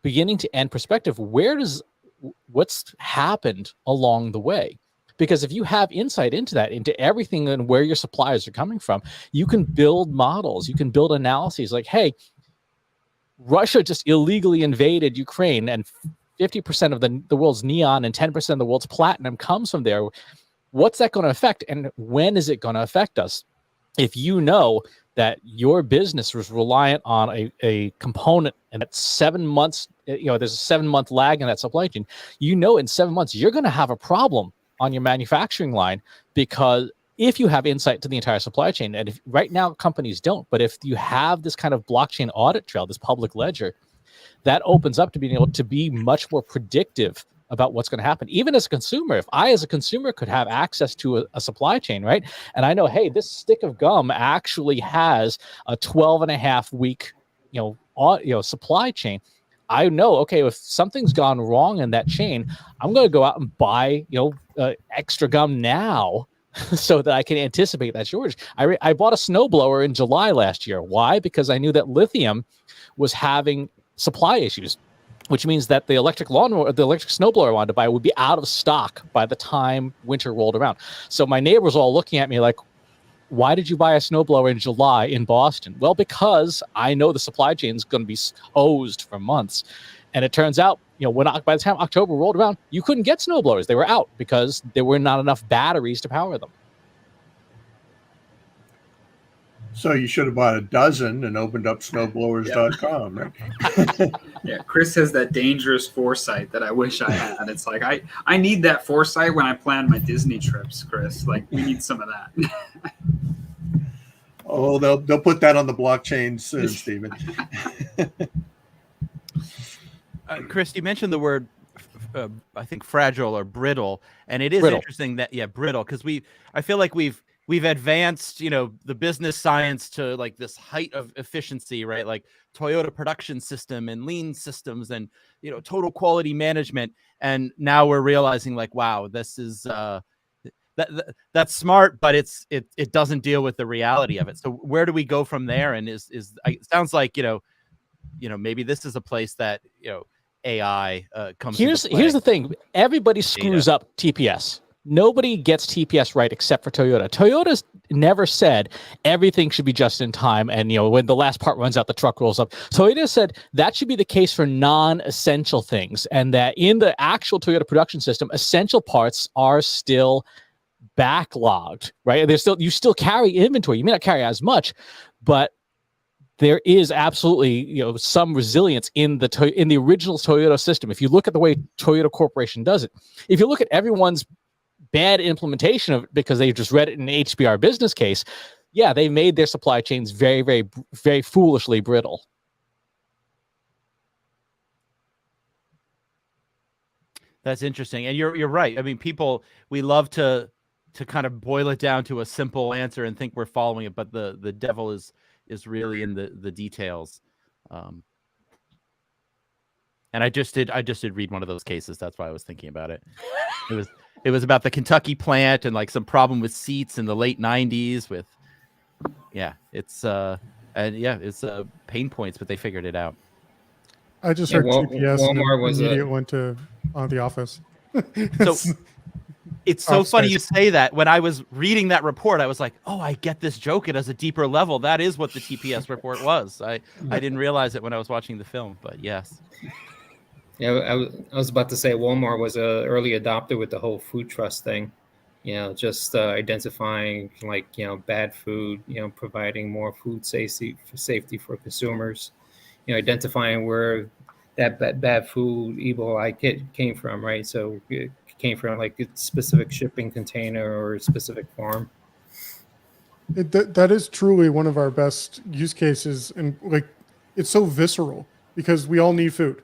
beginning to end perspective, what's happened along the way? Because if you have insight into that, into everything and where your suppliers are coming from, you can build models, you can build analyses like, hey, Russia just illegally invaded Ukraine and 50% of the world's neon and 10% of the world's platinum comes from there. What's that going to affect, and when is it going to affect us? If you know that your business was reliant on a component and that's 7 months, there's a 7-month lag in that supply chain, in 7 months, you're going to have a problem on your manufacturing line, because if you have insight to the entire supply chain, and if right now companies don't, but if you have this kind of blockchain audit trail, this public ledger, that opens up to being able to be much more predictive about what's going to happen. Even as a consumer, if I as a consumer could have access to a supply chain, right? And I know, hey, this stick of gum actually has a 12.5 week, supply chain. I know, okay, if something's gone wrong in that chain, I'm going to go out and buy, extra gum now so that I can anticipate that shortage. I bought a snowblower in July last year. Why? Because I knew that lithium was having supply issues, which means that the electric snowblower I wanted to buy would be out of stock by the time winter rolled around. So my neighbors were all looking at me like, why did you buy a snowblower in July in Boston? Well, because I know the supply chain is going to be hosed for months. And it turns out, by the time October rolled around, you couldn't get snowblowers. They were out because there were not enough batteries to power them. So you should have bought a dozen and opened up snowblowers.com, right? Yeah, Chris has that dangerous foresight that I wish I had. It's like I need that foresight when I plan my Disney trips, Chris. Like, we need some of that. Oh, they'll put that on the blockchain soon, Stephen. Chris, you mentioned the word, I think, fragile or brittle, and it is interesting that brittle, because I feel like we've advanced, the business science to like this height of efficiency, right? Like Toyota production system and lean systems and, total quality management. And now we're realizing like, wow, this is, that's smart, but it doesn't deal with the reality of it. So where do we go from there? And it sounds like, maybe this is a place that, AI comes. Here's the thing. Everybody screws up TPS. Nobody gets TPS right except for Toyota. Toyota's never said everything should be just in time. And, when the last part runs out, the truck rolls up. Toyota said that should be the case for non-essential things. And that in the actual Toyota production system, essential parts are still backlogged, right? You still carry inventory. You may not carry as much, but there is absolutely, some resilience in the original Toyota system. If you look at the way Toyota Corporation does it, if you look at everyone's bad implementation of it because they just read it in an HBR business case, they made their supply chains very, very, very foolishly brittle. That's interesting, and you're right. I mean, we love to kind of boil it down to a simple answer and think we're following it, but the devil is really in the details. And I just did read one of those cases. That's why I was thinking about it. It was about the Kentucky plant and like some problem with seats in the late 90s with, it's pain points, but they figured it out. I just heard TPS Walmart was immediately went to The Office. So it's so funny you say that. When I was reading that report, I was like, oh, I get this joke. It has a deeper level. That is what the TPS report was. I didn't realize it when I was watching the film, but yes. Yeah, I was about to say Walmart was an early adopter with the whole food trust thing. Just identifying bad food, providing more food safety for consumers, identifying where that bad food Ebola came from, right? So it came from like a specific shipping container or a specific farm. That is truly one of our best use cases, and like it's so visceral because we all need food.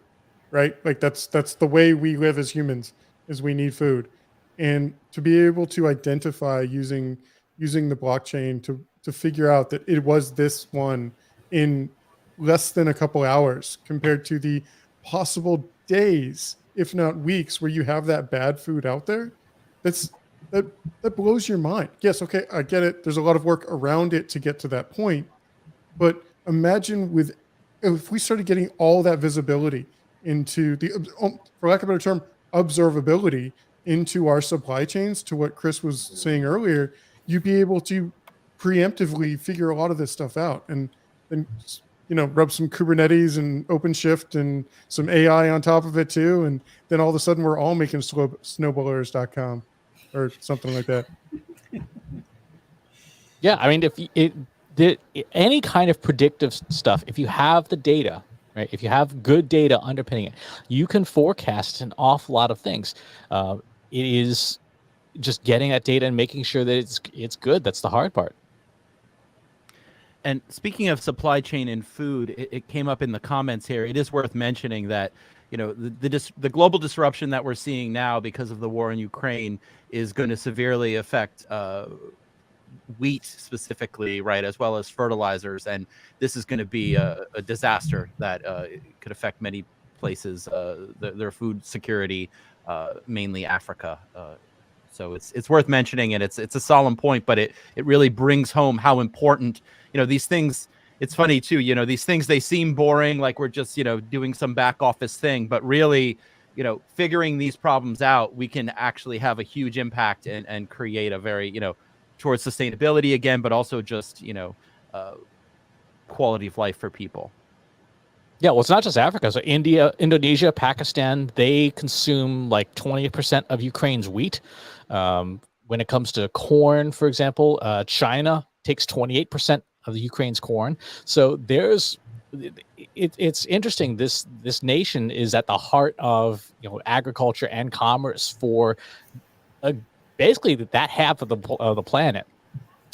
Right? Like that's the way we live as humans, is we need food. And to be able to identify using the blockchain to figure out that it was this one in less than a couple hours compared to the possible days, if not weeks, where you have that bad food out there, that blows your mind. Yes, okay, I get it. There's a lot of work around it to get to that point. But imagine if we started getting all that visibility into for lack of a better term, observability into our supply chains, to what Chris was saying earlier, you'd be able to preemptively figure a lot of this stuff out, and then rub some Kubernetes and OpenShift and some AI on top of it too, and then all of a sudden we're all making snowblowers.com or something like that. Yeah, I mean, any kind of predictive stuff, if you have the data, right? If you have good data underpinning it, you can forecast an awful lot of things. It is just getting that data and making sure that it's good. That's the hard part. And speaking of supply chain and food, it came up in the comments here. It is worth mentioning that the global disruption that we're seeing now because of the war in Ukraine is going to severely affect wheat specifically, right, as well as fertilizers, and this is going to be a disaster that could affect many places, their food security, mainly Africa. So it's worth mentioning, and it's a solemn point, but it really brings home how important, these things. It's funny too, these things, they seem boring, like we're just, doing some back office thing, but really, figuring these problems out, we can actually have a huge impact and create a very, towards sustainability again, but also just, quality of life for people. Yeah, well, it's not just Africa. So India, Indonesia, Pakistan, they consume like 20% of Ukraine's wheat. When it comes to corn, for example, China takes 28% of the Ukraine's corn. So it's interesting. This nation is at the heart of agriculture and commerce for basically that half of the planet.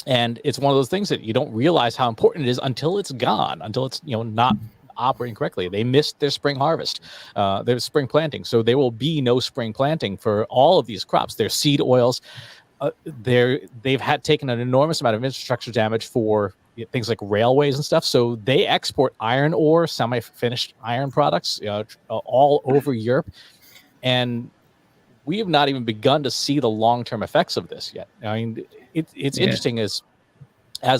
And it's one of those things that you don't realize how important it is until it's gone, until it's not operating correctly. They missed their spring harvest, their spring planting, so there will be no spring planting for all of these crops. Their seed oils, they've had taken an enormous amount of infrastructure damage for things like railways and stuff. So they export iron ore, semi-finished iron products, all over Europe, and we have not even begun to see the long-term effects of this yet. I mean, it's interesting as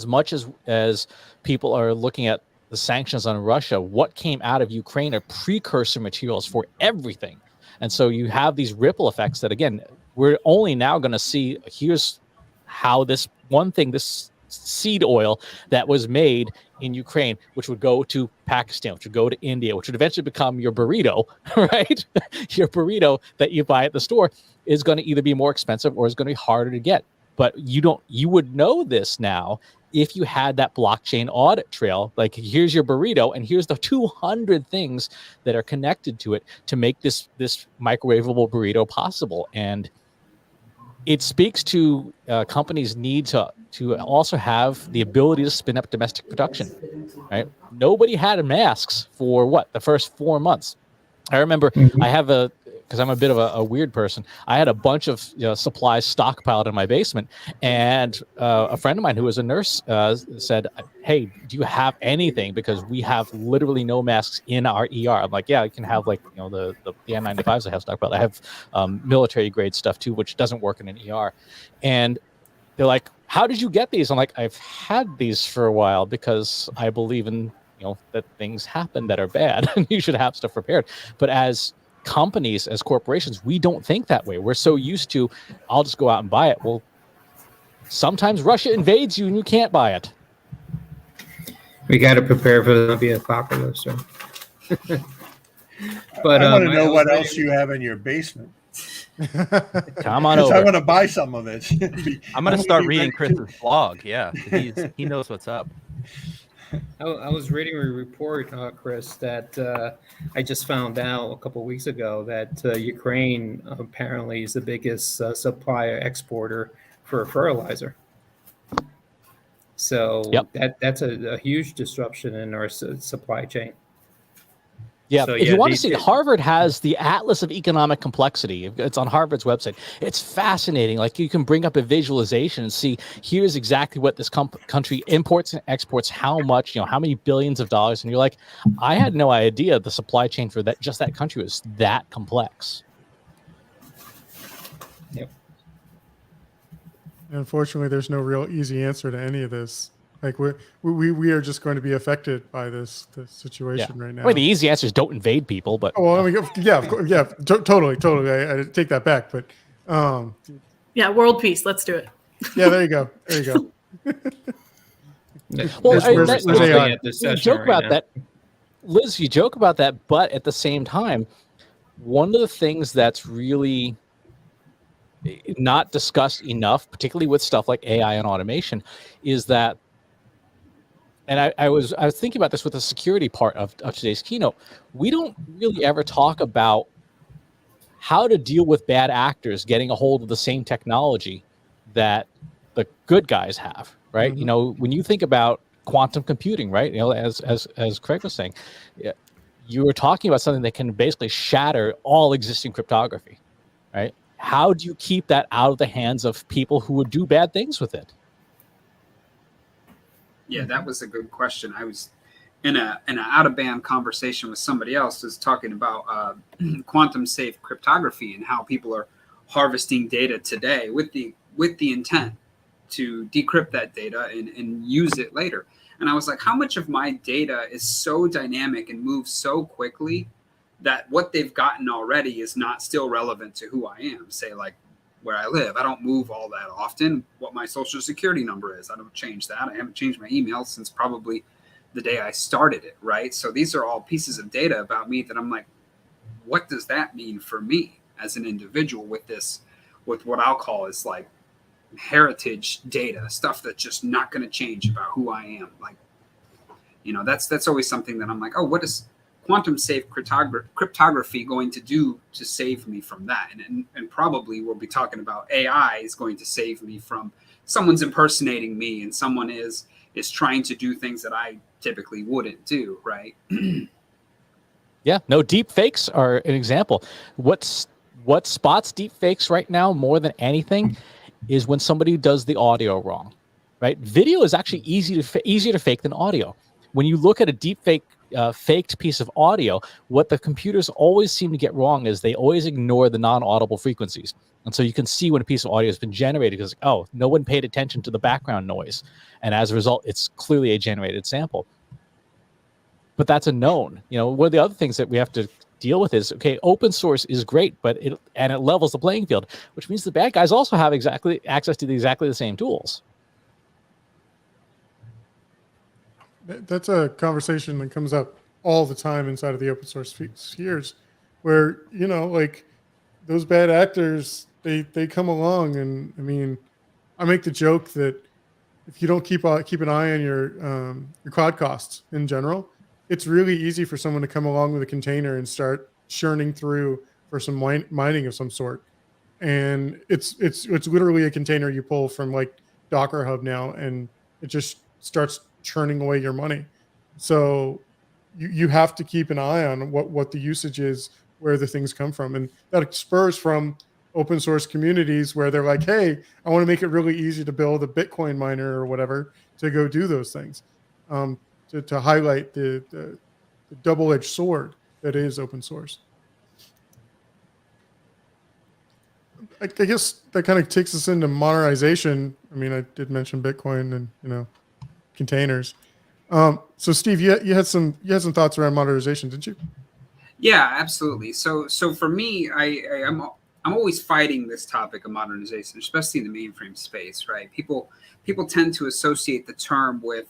much as people are looking at the sanctions on Russia, what came out of Ukraine are precursor materials for everything. And so you have these ripple effects that, again, we're only now going to see. Here's how this seed oil that was made in Ukraine, which would go to Pakistan, which would go to India, which would eventually become your burrito, right? Your burrito that you buy at the store is going to either be more expensive or is going to be harder to get. But you would know this now if you had that blockchain audit trail. Like, here's your burrito and here's the 200 things that are connected to it to make this microwavable burrito possible. And it speaks to companies' need to also have the ability to spin up domestic production, right? Nobody had masks for the first 4 months. I remember because I'm a bit of a weird person, I had a bunch of supplies stockpiled in my basement, and a friend of mine who was a nurse said, "Hey, do you have anything? Because we have literally no masks in our ER." I'm like, "Yeah, I can have the N95s I have stockpiled. I have military grade stuff too, which doesn't work in an ER." And they're like, "How did you get these?" I'm like, "I've had these for a while because I believe in that things happen that are bad, and you should have stuff prepared." But as companies, as corporations, we don't think that way. We're so used to, I'll just go out and buy it. Well, sometimes Russia invades you and you can't buy it. We got to prepare for the apocalypse. So. But I want to know what else you have in your basement. Come on over. I want to buy some of it. I'm going to start reading Chris's blog. Yeah, he knows what's up. I was reading a report, Chris, that I just found out a couple of weeks ago that Ukraine apparently is the biggest supplier exporter for fertilizer. So that's a huge disruption in our supply chain. Yeah, so, if you want to see, Harvard has the Atlas of Economic Complexity. It's on Harvard's website. It's fascinating. Like, you can bring up a visualization and see, here's exactly what this country imports and exports, how much, how many billions of dollars. And you're like, I had no idea the supply chain for that country was that complex. Yep. Unfortunately, there's no real easy answer to any of this. Like, we are just going to be affected by this situation right now. Well, the easy answer is don't invade people, but totally. I take that back, but world peace. Let's do it. Yeah, there you go. Well, you joke about that, Liz. You joke about that, but at the same time, one of the things that's really not discussed enough, particularly with stuff like AI and automation, is that. And I was thinking about this with the security part of today's keynote. We don't really ever talk about how to deal with bad actors getting a hold of the same technology that the good guys have, right? Mm-hmm. When you think about quantum computing, right? As Craig was saying, you were talking about something that can basically shatter all existing cryptography, right? How do you keep that out of the hands of people who would do bad things with it? Yeah, that was a good question. I was in an out-of-band conversation with somebody else, was talking about quantum safe cryptography and how people are harvesting data today with the intent to decrypt that data and use it later. And I was like, how much of my data is so dynamic and moves so quickly that what they've gotten already is not still relevant to who I am? Say, like, where I live, I don't move all that often. What my social security number is, I don't change that. I haven't changed my email since probably the day I started it, right? So these are all pieces of data about me that I'm like, what does that mean for me as an individual with this, with what I'll call is like heritage data, stuff that's just not going to change about who I am. Like, you know, that's always something that I'm like, oh, what is quantum safe cryptography going to do to save me from that? And probably we'll be talking about AI is going to save me from someone's impersonating me and someone is trying to do things that I typically wouldn't do, right? Yeah, no, deep fakes are an example. What spots deep fakes right now more than anything is when somebody does the audio wrong, right? Video is actually easier to fake than audio. When you look at a deep fake, faked piece of audio, what the computers always seem to get wrong is they always ignore the non-audible frequencies. And so you can see when a piece of audio has been generated because, oh, no one paid attention to the background noise. And as a result, it's clearly a generated sample. But that's a known. You know, one of the other things that we have to deal with is, okay, open source is great, but it levels the playing field, which means the bad guys also have access to exactly the same tools. That's a conversation that comes up all the time inside of the open source spheres, where, you know, like those bad actors, they come along, and I mean, I make the joke that if you don't keep an eye on your cloud costs in general, it's really easy for someone to come along with a container and start churning through for some mining of some sort. And it's literally a container you pull from like Docker Hub now, and it just starts churning away your money. So you have to keep an eye on what the usage is, where the things come from. And that spurs from open source communities where they're like, hey, I want to make it really easy to build a Bitcoin miner or whatever to go do those things. To highlight the double-edged sword that is open source. I guess that kind of takes us into modernization. I mean, I did mention Bitcoin and, you know, containers. So Steve, you had some thoughts around modernization, didn't you? Yeah, absolutely. So for me, I'm always fighting this topic of modernization, especially in the mainframe space, right? People tend to associate the term with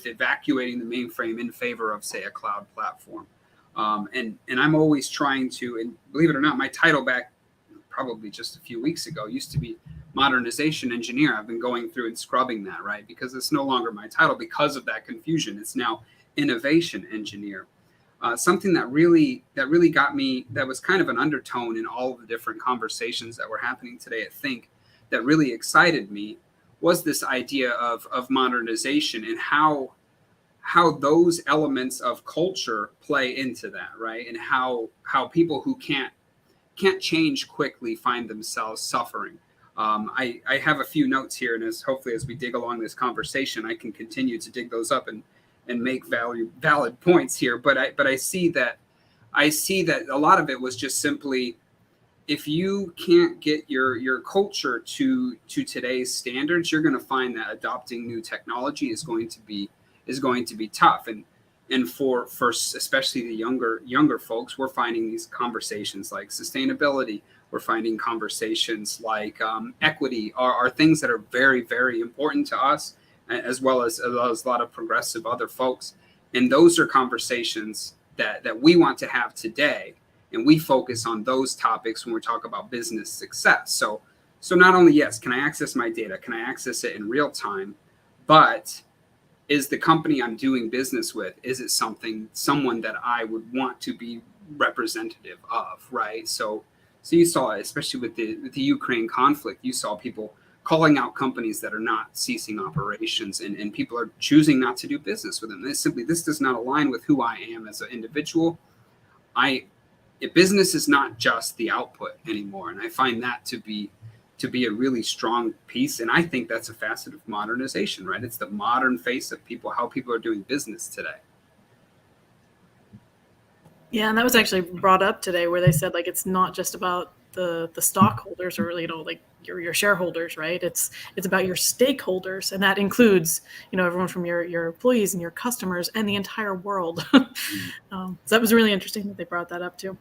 evacuating the mainframe in favor of, say, a cloud platform. And I'm always trying to, and believe it or not, my title back probably just a few weeks ago used to be modernization engineer. I've been going through and scrubbing that, right? Because it's no longer my title because of that confusion. It's now innovation engineer. Something that really got me, that was kind of an undertone in all of the different conversations that were happening today at Think, that really excited me, was this idea of modernization and how those elements of culture play into that, right? And how people who can't change quickly find themselves suffering. I have a few notes here, and hopefully as we dig along this conversation, I can continue to dig those up and make valid points here. But I see that a lot of it was just simply, if you can't get your culture to today's standards, you're going to find that adopting new technology is going to be tough. And for especially the younger folks, we're finding these conversations like sustainability. We're finding conversations like equity are things that are very, very important to us, as well as a lot of progressive other folks. And those are conversations that we want to have today. And we focus on those topics when we talk about business success. So not only, yes, can I access my data? Can I access it in real time? But is the company I'm doing business with, is it someone that I would want to be representative of, right? So you saw, especially with the Ukraine conflict, you saw people calling out companies that are not ceasing operations, and people are choosing not to do business with them. This does not align with who I am as an individual. Business is not just the output anymore, and I find that to be a really strong piece. And I think that's a facet of modernization, right? It's the modern face of how people are doing business today. Yeah, and that was actually brought up today, where they said, like, it's not just about the stockholders, or like your shareholders, right? It's about your stakeholders, and that includes everyone from your employees and your customers and the entire world. So that was really interesting that they brought that up too.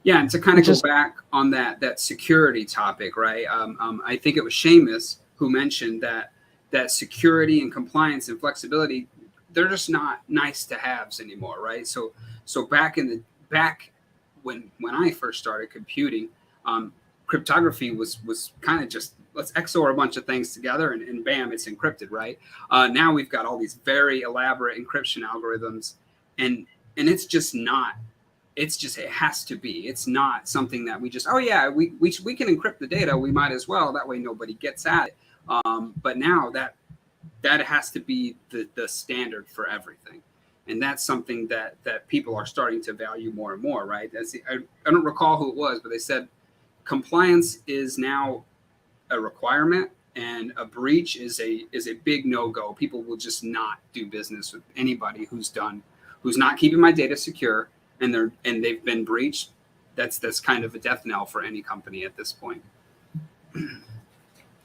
Yeah, and to kind of go back on that security topic, right? I think it was Seamus who mentioned that security and compliance and flexibility, they're just not nice to haves anymore, right? So back when I first started computing, cryptography was kind of just, let's XOR a bunch of things together and bam, it's encrypted, right? Now we've got all these very elaborate encryption algorithms, and it's just not. It has to be. It's not something that we just, oh yeah, we can encrypt the data. We might as well. That way nobody gets at it. But now that has to be the standard for everything. And that's something that people are starting to value more and more, right? I don't recall who it was, but they said compliance is now a requirement, and a breach is a big no-go. People will just not do business with anybody who's not keeping my data secure, and they've been breached. That's kind of a death knell for any company at this point.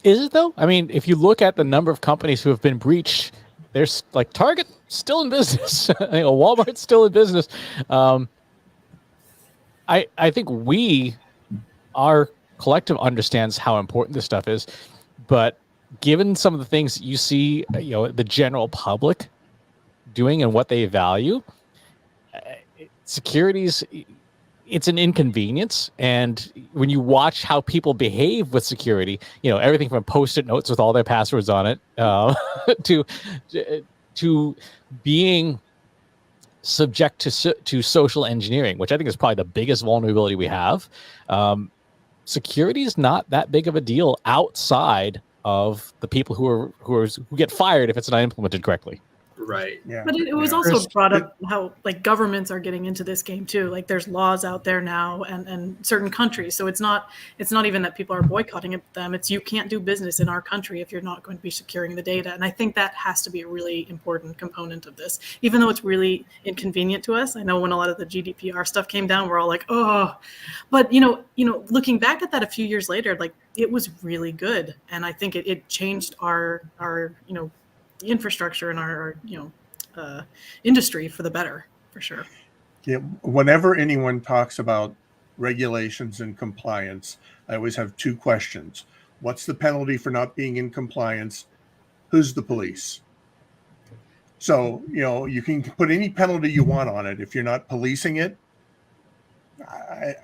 Is it though? I mean, if you look at the number of companies who have been breached, there's like Target still in business. Walmart's still in business. I think our collective understands how important this stuff is, but given some of the things you see, the general public doing and what they value, securities, it's an inconvenience. And when you watch how people behave with security, everything from Post-it notes with all their passwords on it to being subject to social engineering, which I think is probably the biggest vulnerability we have. Security is not that big of a deal outside of the people who get fired if it's not implemented correctly. Right. Yeah. But it was also brought up how governments are getting into this game too. Like there's laws out there now and certain countries. So it's not even that people are boycotting them. It's you can't do business in our country if you're not going to be securing the data. And I think that has to be a really important component of this, even though it's really inconvenient to us. I know when a lot of the GDPR stuff came down, we're all like, oh, but looking back at that a few years later, like it was really good. And I think it changed our the infrastructure in our industry for the better, for sure. Yeah, whenever anyone talks about regulations and compliance, I always have two questions. What's the penalty for not being in compliance? Who's the police? So, you can put any penalty you want on it. If you're not policing it,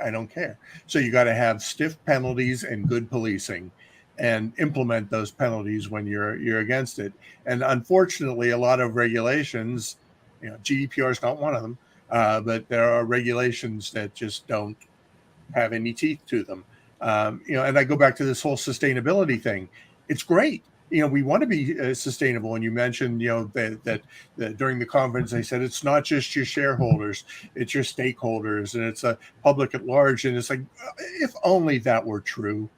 I don't care. So you got to have stiff penalties and good policing, and implement those penalties when you're against it. And unfortunately, a lot of regulations, GDPR is not one of them, but there are regulations that just don't have any teeth to them. And I go back to this whole sustainability thing. It's great. We want to be sustainable. And you mentioned, that during the conference, they said it's not just your shareholders, it's your stakeholders, and it's a public at large. And it's like, if only that were true.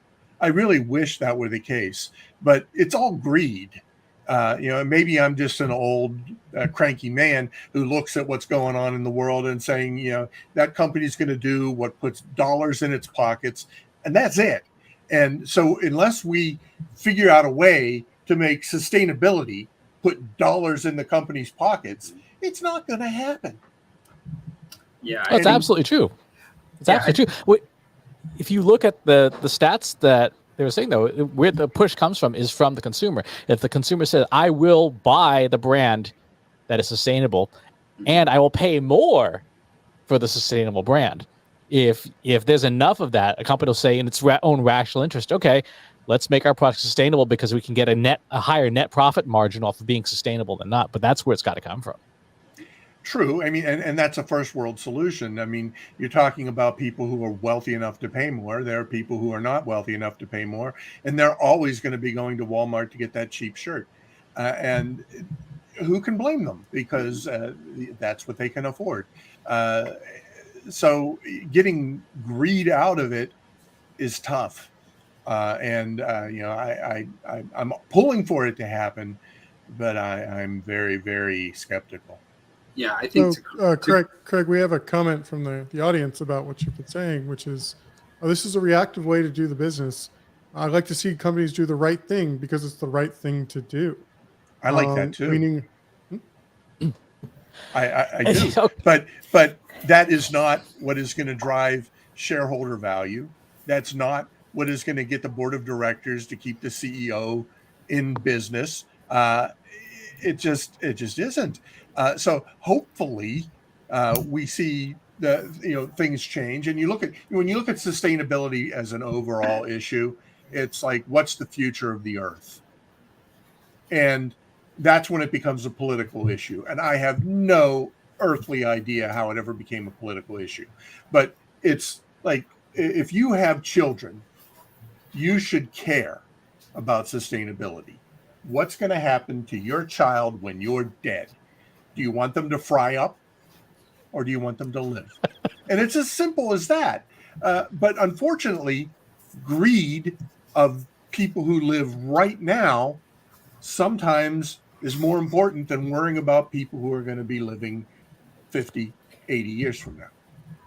I really wish that were the case, but it's all greed. Maybe I'm just an old cranky man who looks at what's going on in the world and saying, that company's going to do what puts dollars in its pockets, and that's it. And so unless we figure out a way to make sustainability put dollars in the company's pockets, it's not going to happen. Yeah, that's absolutely true. It's absolutely true. If you look at the stats that they were saying, though, where the push comes from is from the consumer. If the consumer says, I will buy the brand that is sustainable, and I will pay more for the sustainable brand. If there's enough of that, a company will say in its own rational interest, okay, let's make our product sustainable because we can get a higher net profit margin off of being sustainable than not. But that's where it's got to come from. True. I mean, and that's a first world solution. I mean, you're talking about people who are wealthy enough to pay more. There are people who are not wealthy enough to pay more, and they're always going to be going to Walmart to get that cheap shirt. And who can blame them? Because that's what they can afford. So getting greed out of it is tough. I'm pulling for it to happen, but I'm very, very skeptical. Yeah, I think. So, Craig, we have a comment from the audience about what you've been saying, which is oh, this is a reactive way to do the business. I like to see companies do the right thing because it's the right thing to do. I like that too. Meaning, I do, but that is not what is going to drive shareholder value. That's not what is going to get the board of directors to keep the CEO in business. It just isn't. So hopefully we see things change. And when you look at sustainability as an overall issue, it's like, what's the future of the Earth? And that's when it becomes a political issue. And I have no earthly idea how it ever became a political issue. But it's like, if you have children, you should care about sustainability. What's going to happen to your child when you're dead? Do you want them to fry up or do you want them to live? And it's as simple as that. But unfortunately, greed of people who live right now sometimes is more important than worrying about people who are going to be living 50, 80 years from now.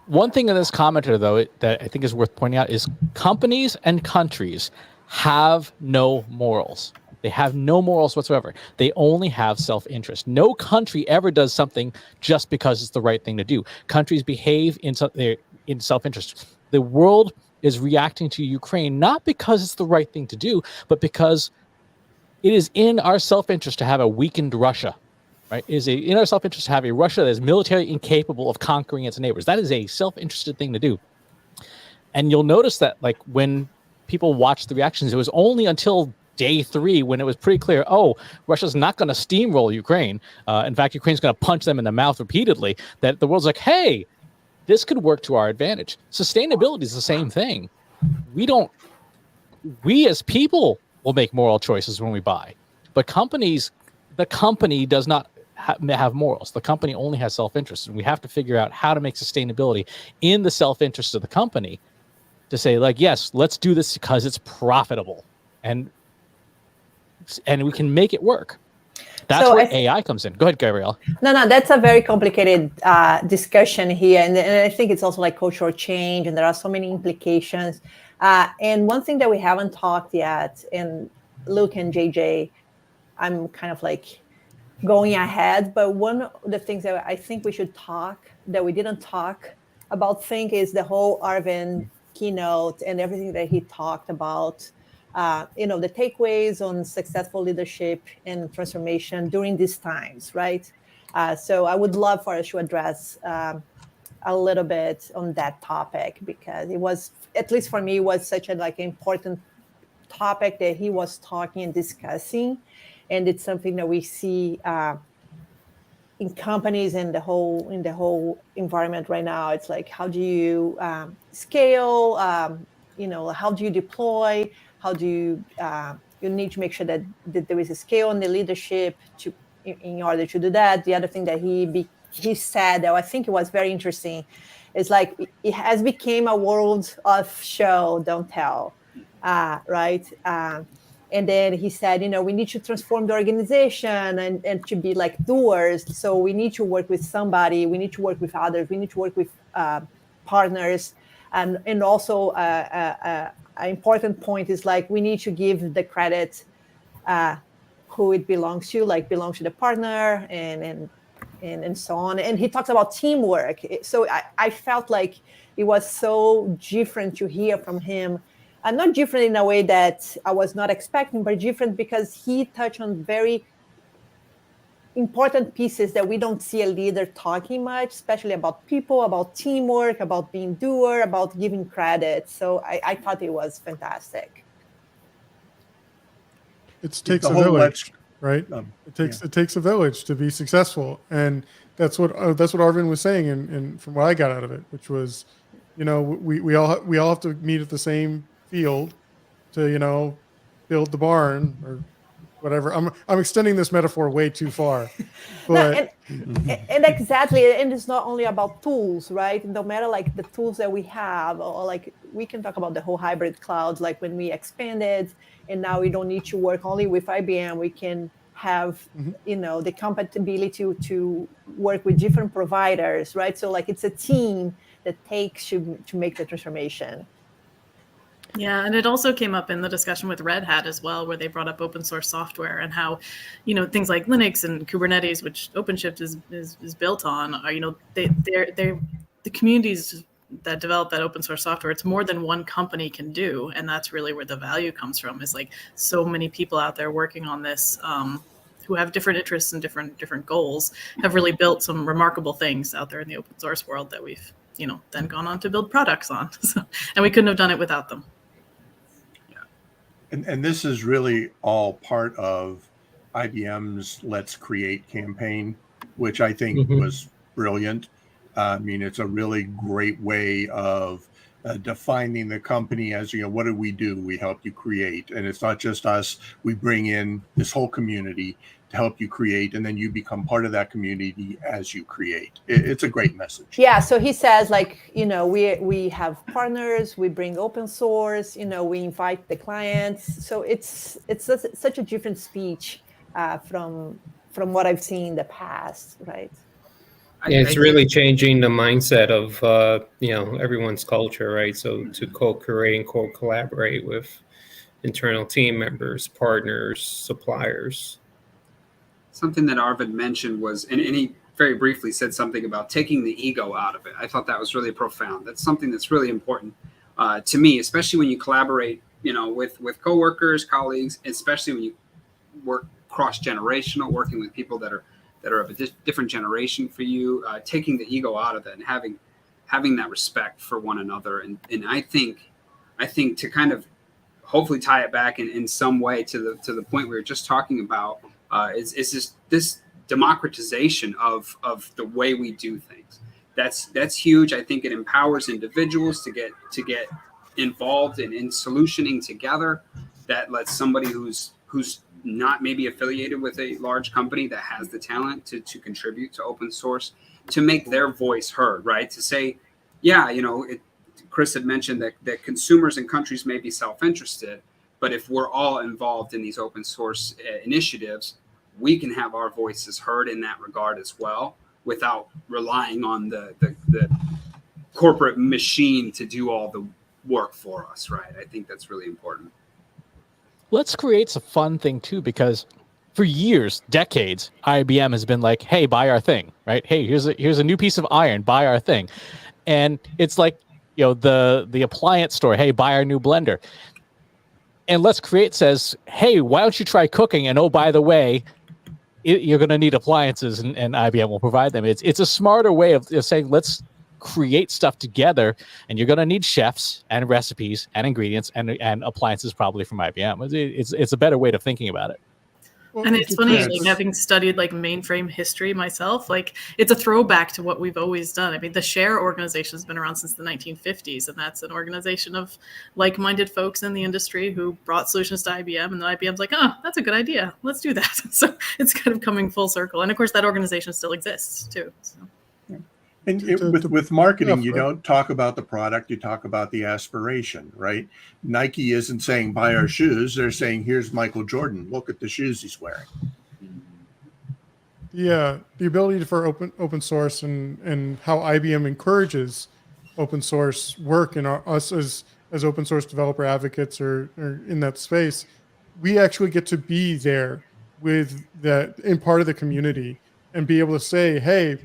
One thing in this commenter, though, that I think is worth pointing out is companies and countries have no morals. They have no morals whatsoever. They only have self-interest. No country ever does something just because it's the right thing to do. Countries behave in self-interest. The world is reacting to Ukraine not because it's the right thing to do, but because it is in our self-interest to have a weakened Russia, right? It is in our self-interest to have a Russia that is militarily incapable of conquering its neighbors. That is a self-interested thing to do. And you'll notice that, like, when people watch the reactions, it was only until day 3 when it was pretty clear, oh, Russia's not going to steamroll Ukraine. In fact, Ukraine's going to punch them in the mouth repeatedly, that the world's like, hey, this could work to our advantage. Sustainability is the same thing. We as people will make moral choices when we buy, but the company does not have morals. The company only has self-interest, and we have to figure out how to make sustainability in the self-interest of the company to say, like, yes, let's do this because it's profitable, and we can make it work. That's where AI comes in. Go ahead, Gabriela. No, that's a very complicated discussion here. And I think it's also like cultural change, and there are so many implications. And one thing that we haven't talked yet, and Luke and JJ, I'm kind of like going ahead, but one of the things that I think we should talk, that we didn't talk about, is the whole Arvind keynote and everything that he talked about. The takeaways on successful leadership and transformation during these times, right? So I would love for us to address a little bit on that topic, because it was, at least for me, was such an important topic that he was talking and discussing, and it's something that we see in companies and the whole environment right now. It's like, how do you scale? How do you deploy? How do you need to make sure that there is a scale in the leadership in order to do that? The other thing that he said that I think it was very interesting is, like, it has become a world of show, don't tell, right? And then he said, we need to transform the organization and to be like doers. So we need to work with somebody. We need to work with others. We need to work with partners. And also an important point is, like, we need to give the credit who it belongs to, like belongs to the partner and so on. And he talks about teamwork. So I felt like it was so different to hear from him. And not different in a way that I was not expecting, but different because he touched on very important pieces that we don't see a leader talking much, especially about people, about teamwork, about being doer, about giving credit. So I thought it was fantastic. It takes a village, right? It takes a village to be successful, and that's what Arvind was saying, and from what I got out of it, which was, we all have to meet at the same field to build the barn or whatever. I'm extending this metaphor way too far, but and exactly, and it's not only about tools, right? No matter like the tools that we have, or like we can talk about the whole hybrid clouds, like when we expanded, and now we don't need to work only with IBM. We can have the compatibility to work with different providers, right? So like it's a team that takes to make the transformation. Yeah, and it also came up in the discussion with Red Hat as well, where they brought up open source software and how, things like Linux and Kubernetes, which OpenShift is built on, are they're the communities that develop that open source software. It's more than one company can do, and that's really where the value comes from. Is like so many people out there working on this. Who have different interests and different goals have really built some remarkable things out there in the open source world that we've then gone on to build products on. So, and we couldn't have done it without them. And this is really all part of IBM's Let's Create campaign, which I think was brilliant. I mean, it's a really great way of defining the company as, what do? We help you create. And it's not just us. We bring in this whole community to help you create, and then you become part of that community as you create. It's a great message. Yeah, so he says, we have partners, we bring open source, we invite the clients. So it's such a different speech from what I've seen in the past, right? Yeah, it's really changing the mindset of everyone's culture, right? So to co-create and co-collaborate with internal team members, partners, suppliers. Something that Arvid mentioned was, and he very briefly said something about taking the ego out of it. I thought that was really profound. That's something that's really important to me, especially when you collaborate, with coworkers, colleagues, especially when you work cross-generational, working with people that are of a different generation for you, taking the ego out of it and having that respect for one another. And I think to kind of hopefully tie it back in some way to the point we were just talking about, is this democratization of the way we do things. That's huge. I think it empowers individuals to get involved in solutioning together. That lets somebody who's not maybe affiliated with a large company that has the talent to contribute to open source, to make their voice heard, right? To say, Chris had mentioned that consumers and countries may be self-interested, but if we're all involved in these open source initiatives, we can have our voices heard in that regard as well, without relying on the corporate machine to do all the work for us, right? I think that's really important. Let's Create's a fun thing too, because for years, decades, IBM has been like, hey, buy our thing, right? Hey, here's a new piece of iron, buy our thing. And it's like, the appliance store, hey, buy our new blender. And Let's Create says, hey, why don't you try cooking? And oh, by the way, you're going to need appliances, and IBM will provide them. It's a smarter way of saying, let's create stuff together, and you're going to need chefs and recipes and ingredients and appliances probably from IBM. It's a better way of thinking about it. And it's funny, having studied mainframe history myself, it's a throwback to what we've always done. I mean, the Share organization has been around since the 1950s, and that's an organization of like-minded folks in the industry who brought solutions to IBM, and the IBM's like, oh, that's a good idea. Let's do that. So it's kind of coming full circle. And of course, that organization still exists too. So. And with marketing, you don't talk about the product, you talk about the aspiration, right? Nike isn't saying buy our shoes. They're saying, here's Michael Jordan. Look at the shoes he's wearing. Yeah, the ability for open source and how IBM encourages open source work, and us as open source developer advocates or in that space, we actually get to be there with that in part of the community and be able to say, hey,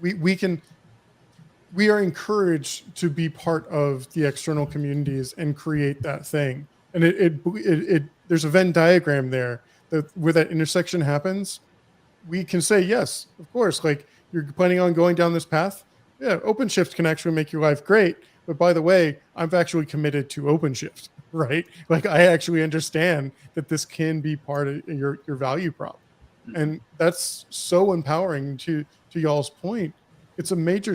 we are encouraged to be part of the external communities and create that thing. And it there's a Venn diagram there that where that intersection happens. We can say, yes, of course, you're planning on going down this path. Yeah, OpenShift can actually make your life great. But by the way, I'm actually committed to OpenShift, right? I actually understand that this can be part of your value prop. And that's so empowering to y'all's point. It's a major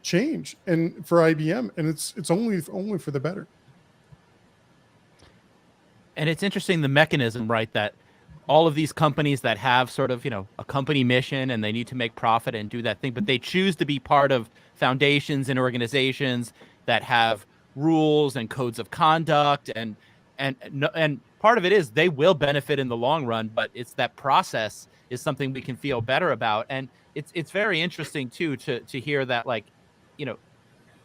change and for IBM, and it's only for the better. And it's interesting, the mechanism, right, that all of these companies that have sort of, a company mission and they need to make profit and do that thing, but they choose to be part of foundations and organizations that have rules and codes of conduct, and part of it is they will benefit in the long run, but it's that process is something we can feel better about. And it's very interesting too to hear that,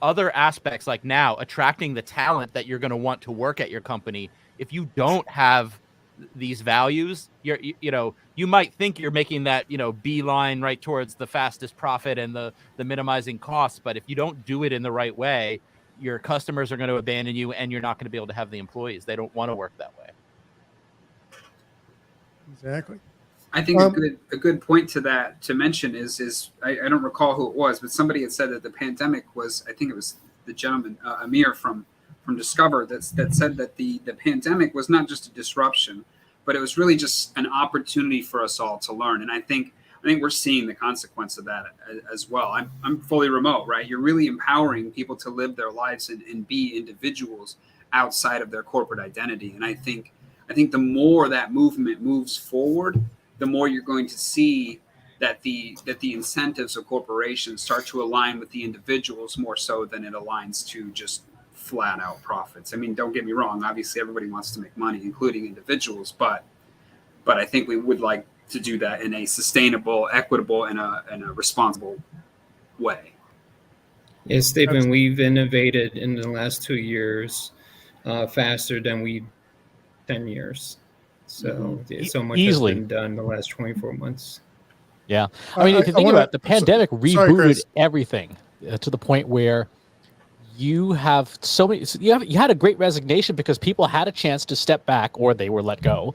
other aspects, like now attracting the talent that you're going to want to work at your company, if you don't have these values, you might think you're making that, beeline right towards the fastest profit and the minimizing costs. But if you don't do it in the right way, your customers are going to abandon you, and you're not going to be able to have the employees. They don't want to work that way. Exactly. I think a good point to that to mention is I don't recall who it was, but somebody had said that the pandemic was, I think it was the gentleman Amner from Discover that said that the pandemic was not just a disruption, but it was really just an opportunity for us all to learn. And I think we're seeing the consequence of that as well. I'm fully remote, right? You're really empowering people to live their lives and be individuals outside of their corporate identity. And I think the more that movement moves forward, the more you're going to see that the incentives of corporations start to align with the individuals more so than it aligns to just flat out profits. I mean, don't get me wrong. Obviously, everybody wants to make money, including individuals, but I think we would like to do that in a sustainable, equitable, and a responsible way. Yeah, Stephen, we've innovated in the last 2 years faster than 10 years. So so much Easily has been done in the last 24 months. Yeah. I mean, if you think about it, the pandemic rebooted Chris. everything to the point where you have so many, you had a great resignation because people had a chance to step back or they were let go.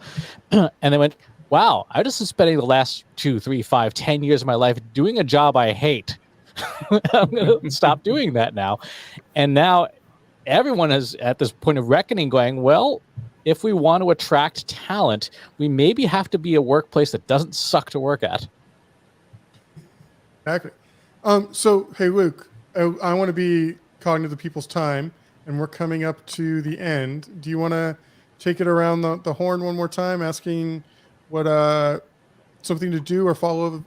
And they went, wow, I just been spending the last 2, 3, 5, 10 years of my life doing a job I hate. I'm going to stop doing that now. And now everyone is at this point of reckoning going, well, if we want to attract talent, we maybe have to be a workplace that doesn't suck to work at. Exactly. So, hey, Luke, I want to be cognizant of people's time, and we're coming up to the end. Do you want to take it around the horn one more time, asking what something to do or follow?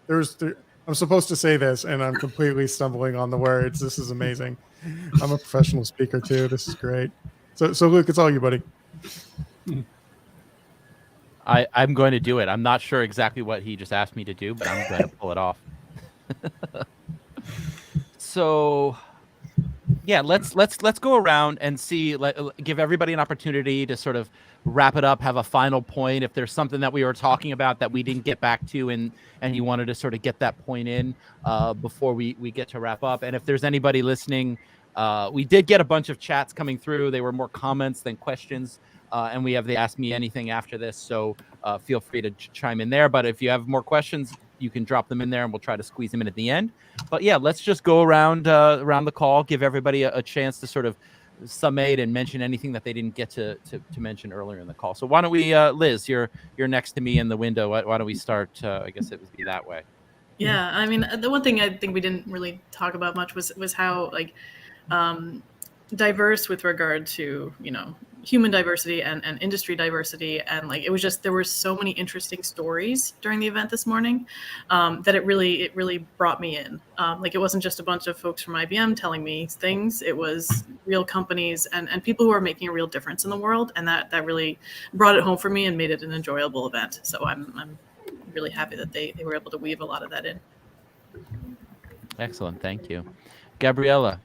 I'm supposed to say this, and I'm completely stumbling on the words. This is amazing. I'm a professional speaker too. This is great. So Luke, it's all you, buddy. I'm going to do it. I'm not sure exactly what he just asked me to do, but I'm going to pull it off. So, yeah, let's go around and see. Give everybody an opportunity to sort of wrap it up. Have a final point. If there's something that we were talking about that we didn't get back to, and you wanted to sort of get that point in before we get to wrap up. And if there's anybody listening, we did get a bunch of chats coming through. They were more comments than questions. And we have the Ask Me Anything after this, so feel free to chime in there. But if you have more questions, you can drop them in there, and we'll try to squeeze them in at the end. But yeah, let's just go around the call, give everybody a chance to sort of summate and mention anything that they didn't get to mention earlier in the call. So why don't we, Liz, you're next to me in the window. Why don't we start? I guess it would be that way. Yeah, I mean, the one thing I think we didn't really talk about much was how diverse with regard to human diversity and industry diversity, and it was just, there were so many interesting stories during the event this morning that it really brought me in. It wasn't just a bunch of folks from IBM telling me things. It was real companies and people who are making a real difference in the world, and that really brought it home for me and made it an enjoyable event. So I'm really happy that they were able to weave a lot of that in. Excellent, thank you. Gabriela.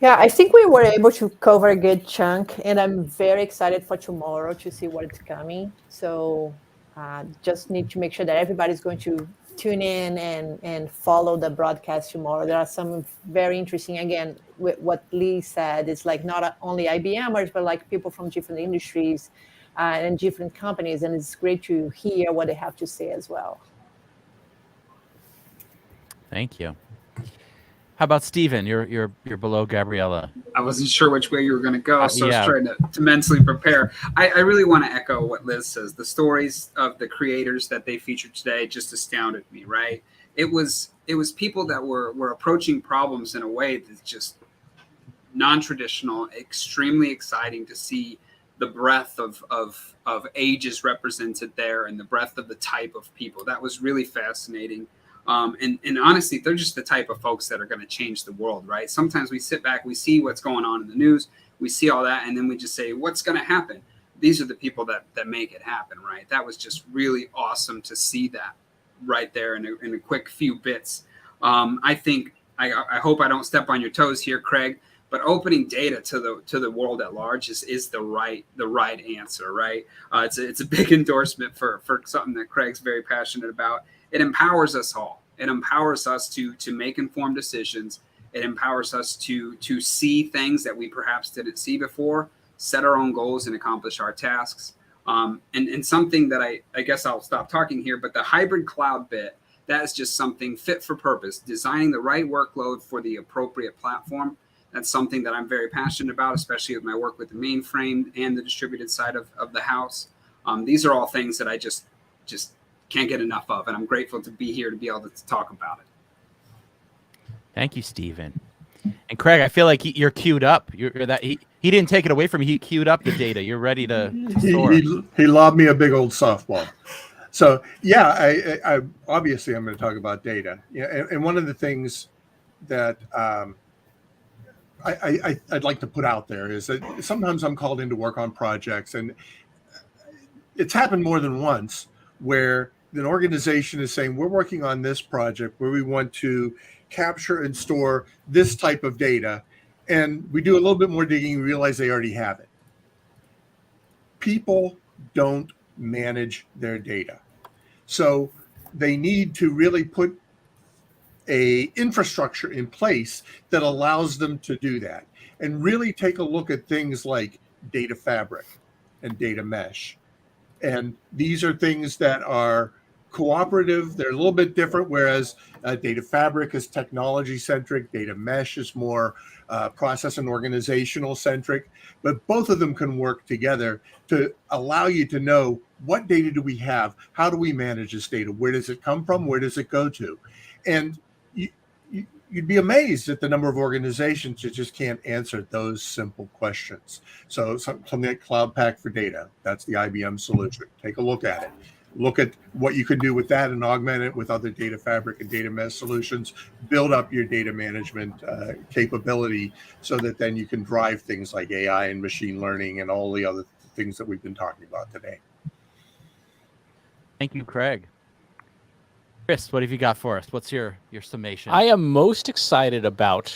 Yeah, I think we were able to cover a good chunk, and I'm very excited for tomorrow to see what is coming. So just need to make sure that everybody's going to tune in and follow the broadcast tomorrow. There are some very interesting, again, what Lee said, is not only IBMers, but people from different industries and different companies, and it's great to hear what they have to say as well. Thank you. How about Stephen? You're below Gabriela. I wasn't sure which way you were going to go, so yeah. I was trying to mentally prepare. I really want to echo what Liz says. The stories of the creators that they featured today just astounded me, right? It was people that were approaching problems in a way that's just non-traditional, extremely exciting to see the breadth of ages represented there and the breadth of the type of people. That was really fascinating. And honestly, they're just the type of folks that are going to change the world, right? Sometimes we sit back, we see what's going on in the news, we see all that, and then we just say, what's going to happen? These are the people that make it happen, right? That was just really awesome to see that right there in a quick few bits. I think I hope I don't step on your toes here, Craig, but opening data to the world at large is the right answer, right? It's a big endorsement for something that Craig's very passionate about. It empowers us all. It empowers us to make informed decisions. It empowers us to see things that we perhaps didn't see before, set our own goals, and accomplish our tasks. And something that I guess I'll stop talking here, but the hybrid cloud bit, that is just something fit for purpose, designing the right workload for the appropriate platform. That's something that I'm very passionate about, especially with my work with the mainframe and the distributed side of the house. These are all things that I just can't get enough of, and I'm grateful to be here to be able to talk about it. Thank you, Stephen. And Craig, I feel like you're queued up. He didn't take it away from you. He queued up the data. You're ready to soar. He lobbed me a big old softball. So yeah, I obviously I'm going to talk about data. Yeah, and one of the things that I'd like to put out there is that sometimes I'm called in to work on projects, and it's happened more than once where an organization is saying, we're working on this project where we want to capture and store this type of data. And we do a little bit more digging and realize they already have it. People don't manage their data. So they need to really put a infrastructure in place that allows them to do that, and really take a look at things like data fabric and data mesh. And these are things that are cooperative. They're a little bit different, whereas data fabric is technology centric, data mesh is more process and organizational centric, but both of them can work together to allow you to know, what data do we have? How do we manage this data? Where does it come from? Where does it go to? And you'd be amazed at the number of organizations that just can't answer those simple questions. So something like Cloud Pak for Data, that's the IBM solution. Take a look at it. Look at what you can do with that and augment it with other data fabric and data mesh solutions. Build up your data management capability so that then you can drive things like AI and machine learning and all the other things that we've been talking about today. Thank you, Craig. Chris, what have you got for us? What's your summation? I am most excited about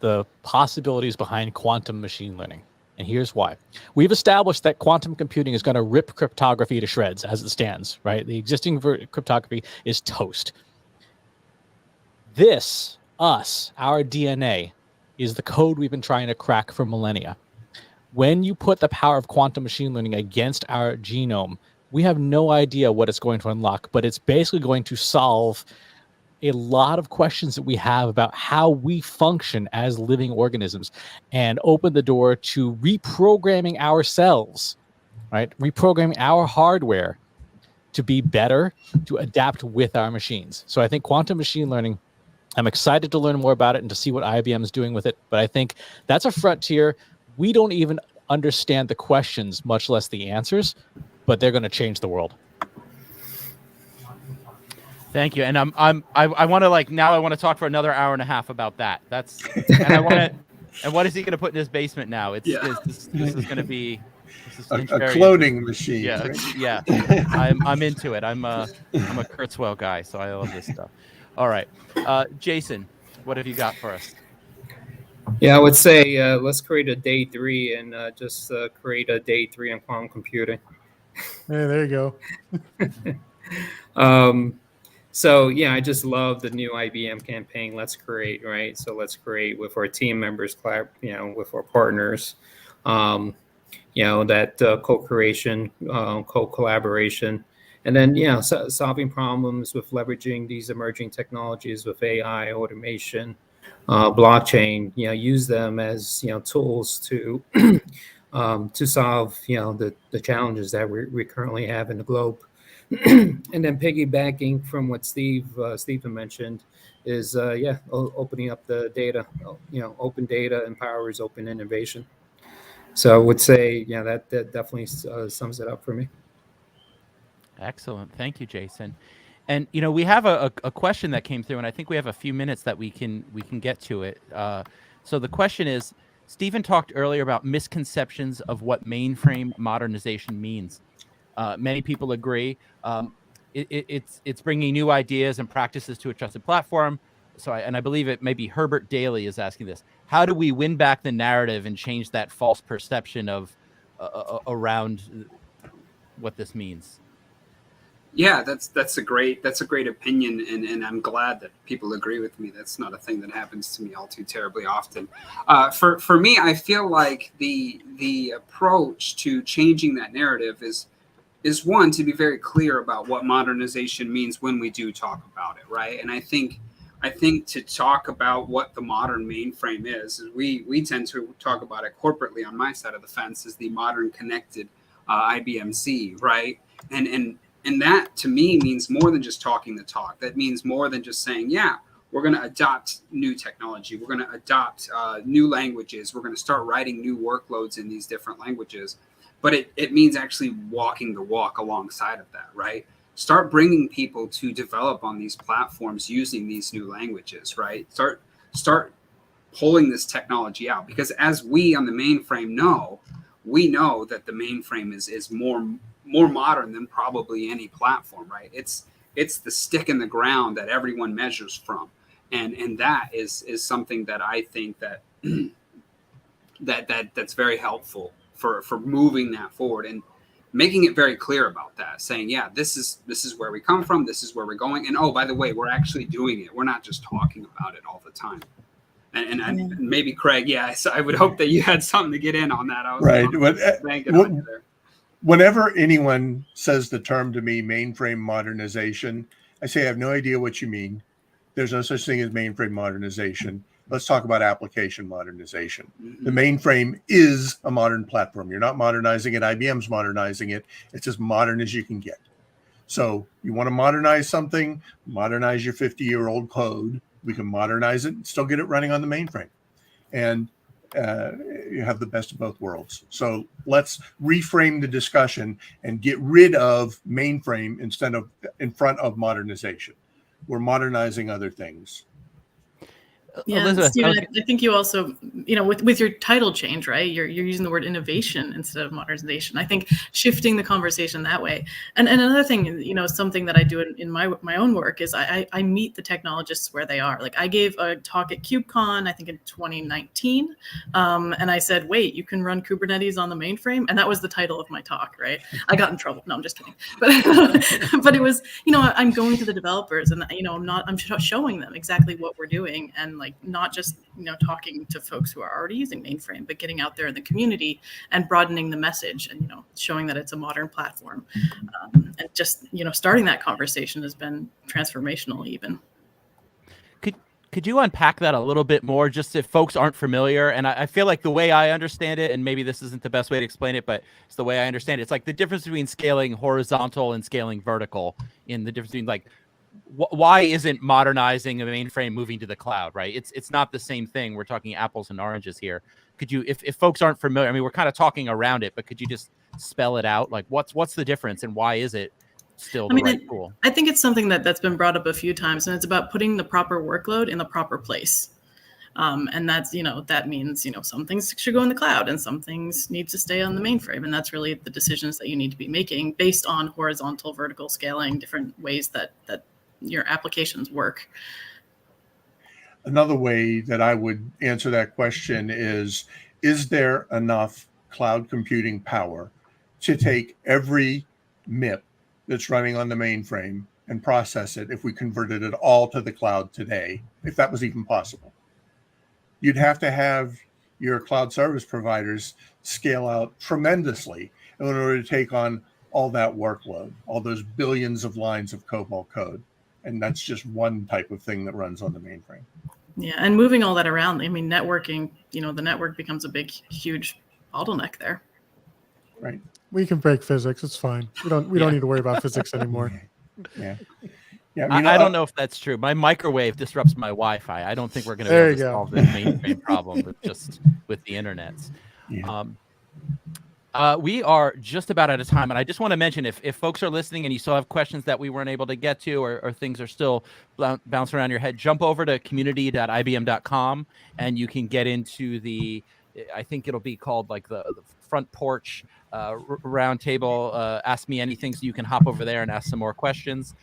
the possibilities behind quantum machine learning. And here's why. We've established that quantum computing is going to rip cryptography to shreds as it stands, right? The existing cryptography is toast. This, us, our DNA, is the code we've been trying to crack for millennia. When you put the power of quantum machine learning against our genome, we have no idea what it's going to unlock, but it's basically going to solve a lot of questions that we have about how we function as living organisms and open the door to reprogramming ourselves, right? Reprogramming our hardware to be better, to adapt with our machines. So I think quantum machine learning, I'm excited to learn more about it and to see what IBM is doing with it. But I think that's a frontier. We don't even understand the questions, much less the answers, but they're going to change the world. Thank you. And I want to now I want to talk for another hour and a half about that. And I want to, and what is he going to put in his basement now? This is going to be a cloning machine. Yeah. Right? Yeah. I'm into it. I'm a Kurzweil guy, so I love this stuff. All right. Jason, what have you got for us? Yeah, I would say let's create a day 3 and just create a day 3 on quantum computing. Hey, there you go. So yeah, I just love the new IBM campaign. Let's create, right? So let's create with our team members, with our partners. That co-creation, co-collaboration, and then solving problems with leveraging these emerging technologies with AI, automation, blockchain. Use them as tools to solve the challenges that we currently have in the globe. And then piggybacking from what Stephen mentioned is opening up the data. Open data empowers open innovation. So I would say that definitely sums it up for me. Excellent. Thank you, Jason. And we have a question that came through, and I think we have a few minutes that we can get to it. So the question is, Stephen talked earlier about misconceptions of what mainframe modernization means. Many people agree. It's bringing new ideas and practices to a trusted platform, I believe it may be Herbert Daly is asking this. How do we win back the narrative and change that false perception of around what this means? Yeah, that's a great opinion, and I'm glad that people agree with me. That's not a thing that happens to me all too terribly often. For me, I feel like the approach to changing that narrative is one, to be very clear about what modernization means when we do talk about it, right? And I think to talk about what the modern mainframe is we tend to talk about it corporately on my side of the fence as the modern connected IBM Z, right? And that, to me, means more than just talking the talk. That means more than just saying, yeah, we're going to adopt new technology. We're going to adopt new languages. We're going to start writing new workloads in these different languages. But it means actually walking the walk alongside of that, right? Start bringing people to develop on these platforms using these new languages, right? Start pulling this technology out. Because as we on the mainframe know, we know that the mainframe is more modern than probably any platform, right? It's the stick in the ground that everyone measures from, and that is something that I think that that's very helpful for moving that forward and making it very clear about that, saying, yeah, this is where we come from, this is where we're going, and oh, by the way, we're actually doing it. We're not just talking about it all the time. And maybe Craig, so I would hope that you had something to get in on that. I was banking on you there. Whenever anyone says the term to me, mainframe modernization, I say I have no idea what you mean. There's no such thing as mainframe modernization. Let's talk about application modernization. Mm-hmm. The mainframe is a modern platform. You're not modernizing it. IBM's modernizing it. It's as modern as you can get. So you want to modernize something, modernize your 50-year-old code. We can modernize it and still get it running on the mainframe. And you have the best of both worlds. So let's reframe the discussion and get rid of mainframe instead of in front of modernization. We're modernizing other things. Yeah, Elizabeth, Stephen, I think you also, with your title change, right? You're using the word innovation instead of modernization. I think shifting the conversation that way. And another thing, something that I do in my own work is I meet the technologists where they are. Like I gave a talk at KubeCon, I think in 2019, and I said, wait, you can run Kubernetes on the mainframe? And that was the title of my talk, right? I got in trouble. No, I'm just kidding. But it was, I'm going to the developers and, I'm showing them exactly what we're doing and not just talking to folks who are already using mainframe, but getting out there in the community and broadening the message and showing that it's a modern platform, and just starting that conversation has been transformational. Even could you unpack that a little bit more, just if folks aren't familiar? And I feel like the way I understand it, and maybe this isn't the best way to explain it, but it's the way I understand it. It's like the difference between scaling horizontal and scaling vertical. In the difference between why isn't modernizing a mainframe moving to the cloud, right? It's not the same thing. We're talking apples and oranges here. Could you, if folks aren't familiar, I mean, we're kind of talking around it, but could you just spell it out? Like what's the difference and why is it still the right tool? I think it's something that's been brought up a few times, and it's about putting the proper workload in the proper place. And that's, that means, some things should go in the cloud and some things need to stay on the mainframe. And that's really the decisions that you need to be making based on horizontal, vertical scaling, different ways that your applications work. Another way that I would answer that question is there enough cloud computing power to take every MIP that's running on the mainframe and process it if we converted it all to the cloud today, if that was even possible? You'd have to have your cloud service providers scale out tremendously in order to take on all that workload, all those billions of lines of COBOL code. And that's just one type of thing that runs on the mainframe. Yeah, and moving all that around, I mean, networking, the network becomes a big, huge bottleneck there. Right. We can break physics. It's fine. We don't need to worry about physics anymore. Yeah. I don't know if that's true. My microwave disrupts my Wi-Fi. I don't think we're going to be able to solve this mainframe problem with the internets. Yeah. We are just about out of time, and I just want to mention, if folks are listening and you still have questions that we weren't able to get to, or things are still bouncing around your head, jump over to community.ibm.com and you can get into I think it'll be called the front porch Roundtable, Ask Me Anything, so you can hop over there and ask some more questions.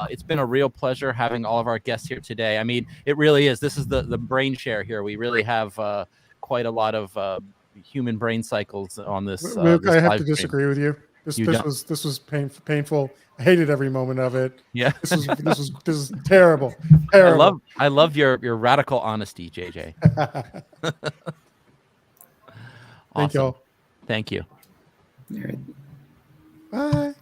It's been a real pleasure having all of our guests here today. I mean, it really is. This is the brain share here. We really have quite a lot of human brain cycles on this. Luke, this I have live to stream. disagree with you. This You don't? was painful. I hated every moment of it. Yeah. This is terrible. Terrible. I love your radical honesty, JJ. Thank Awesome. y'all. Thank you. All right. Bye.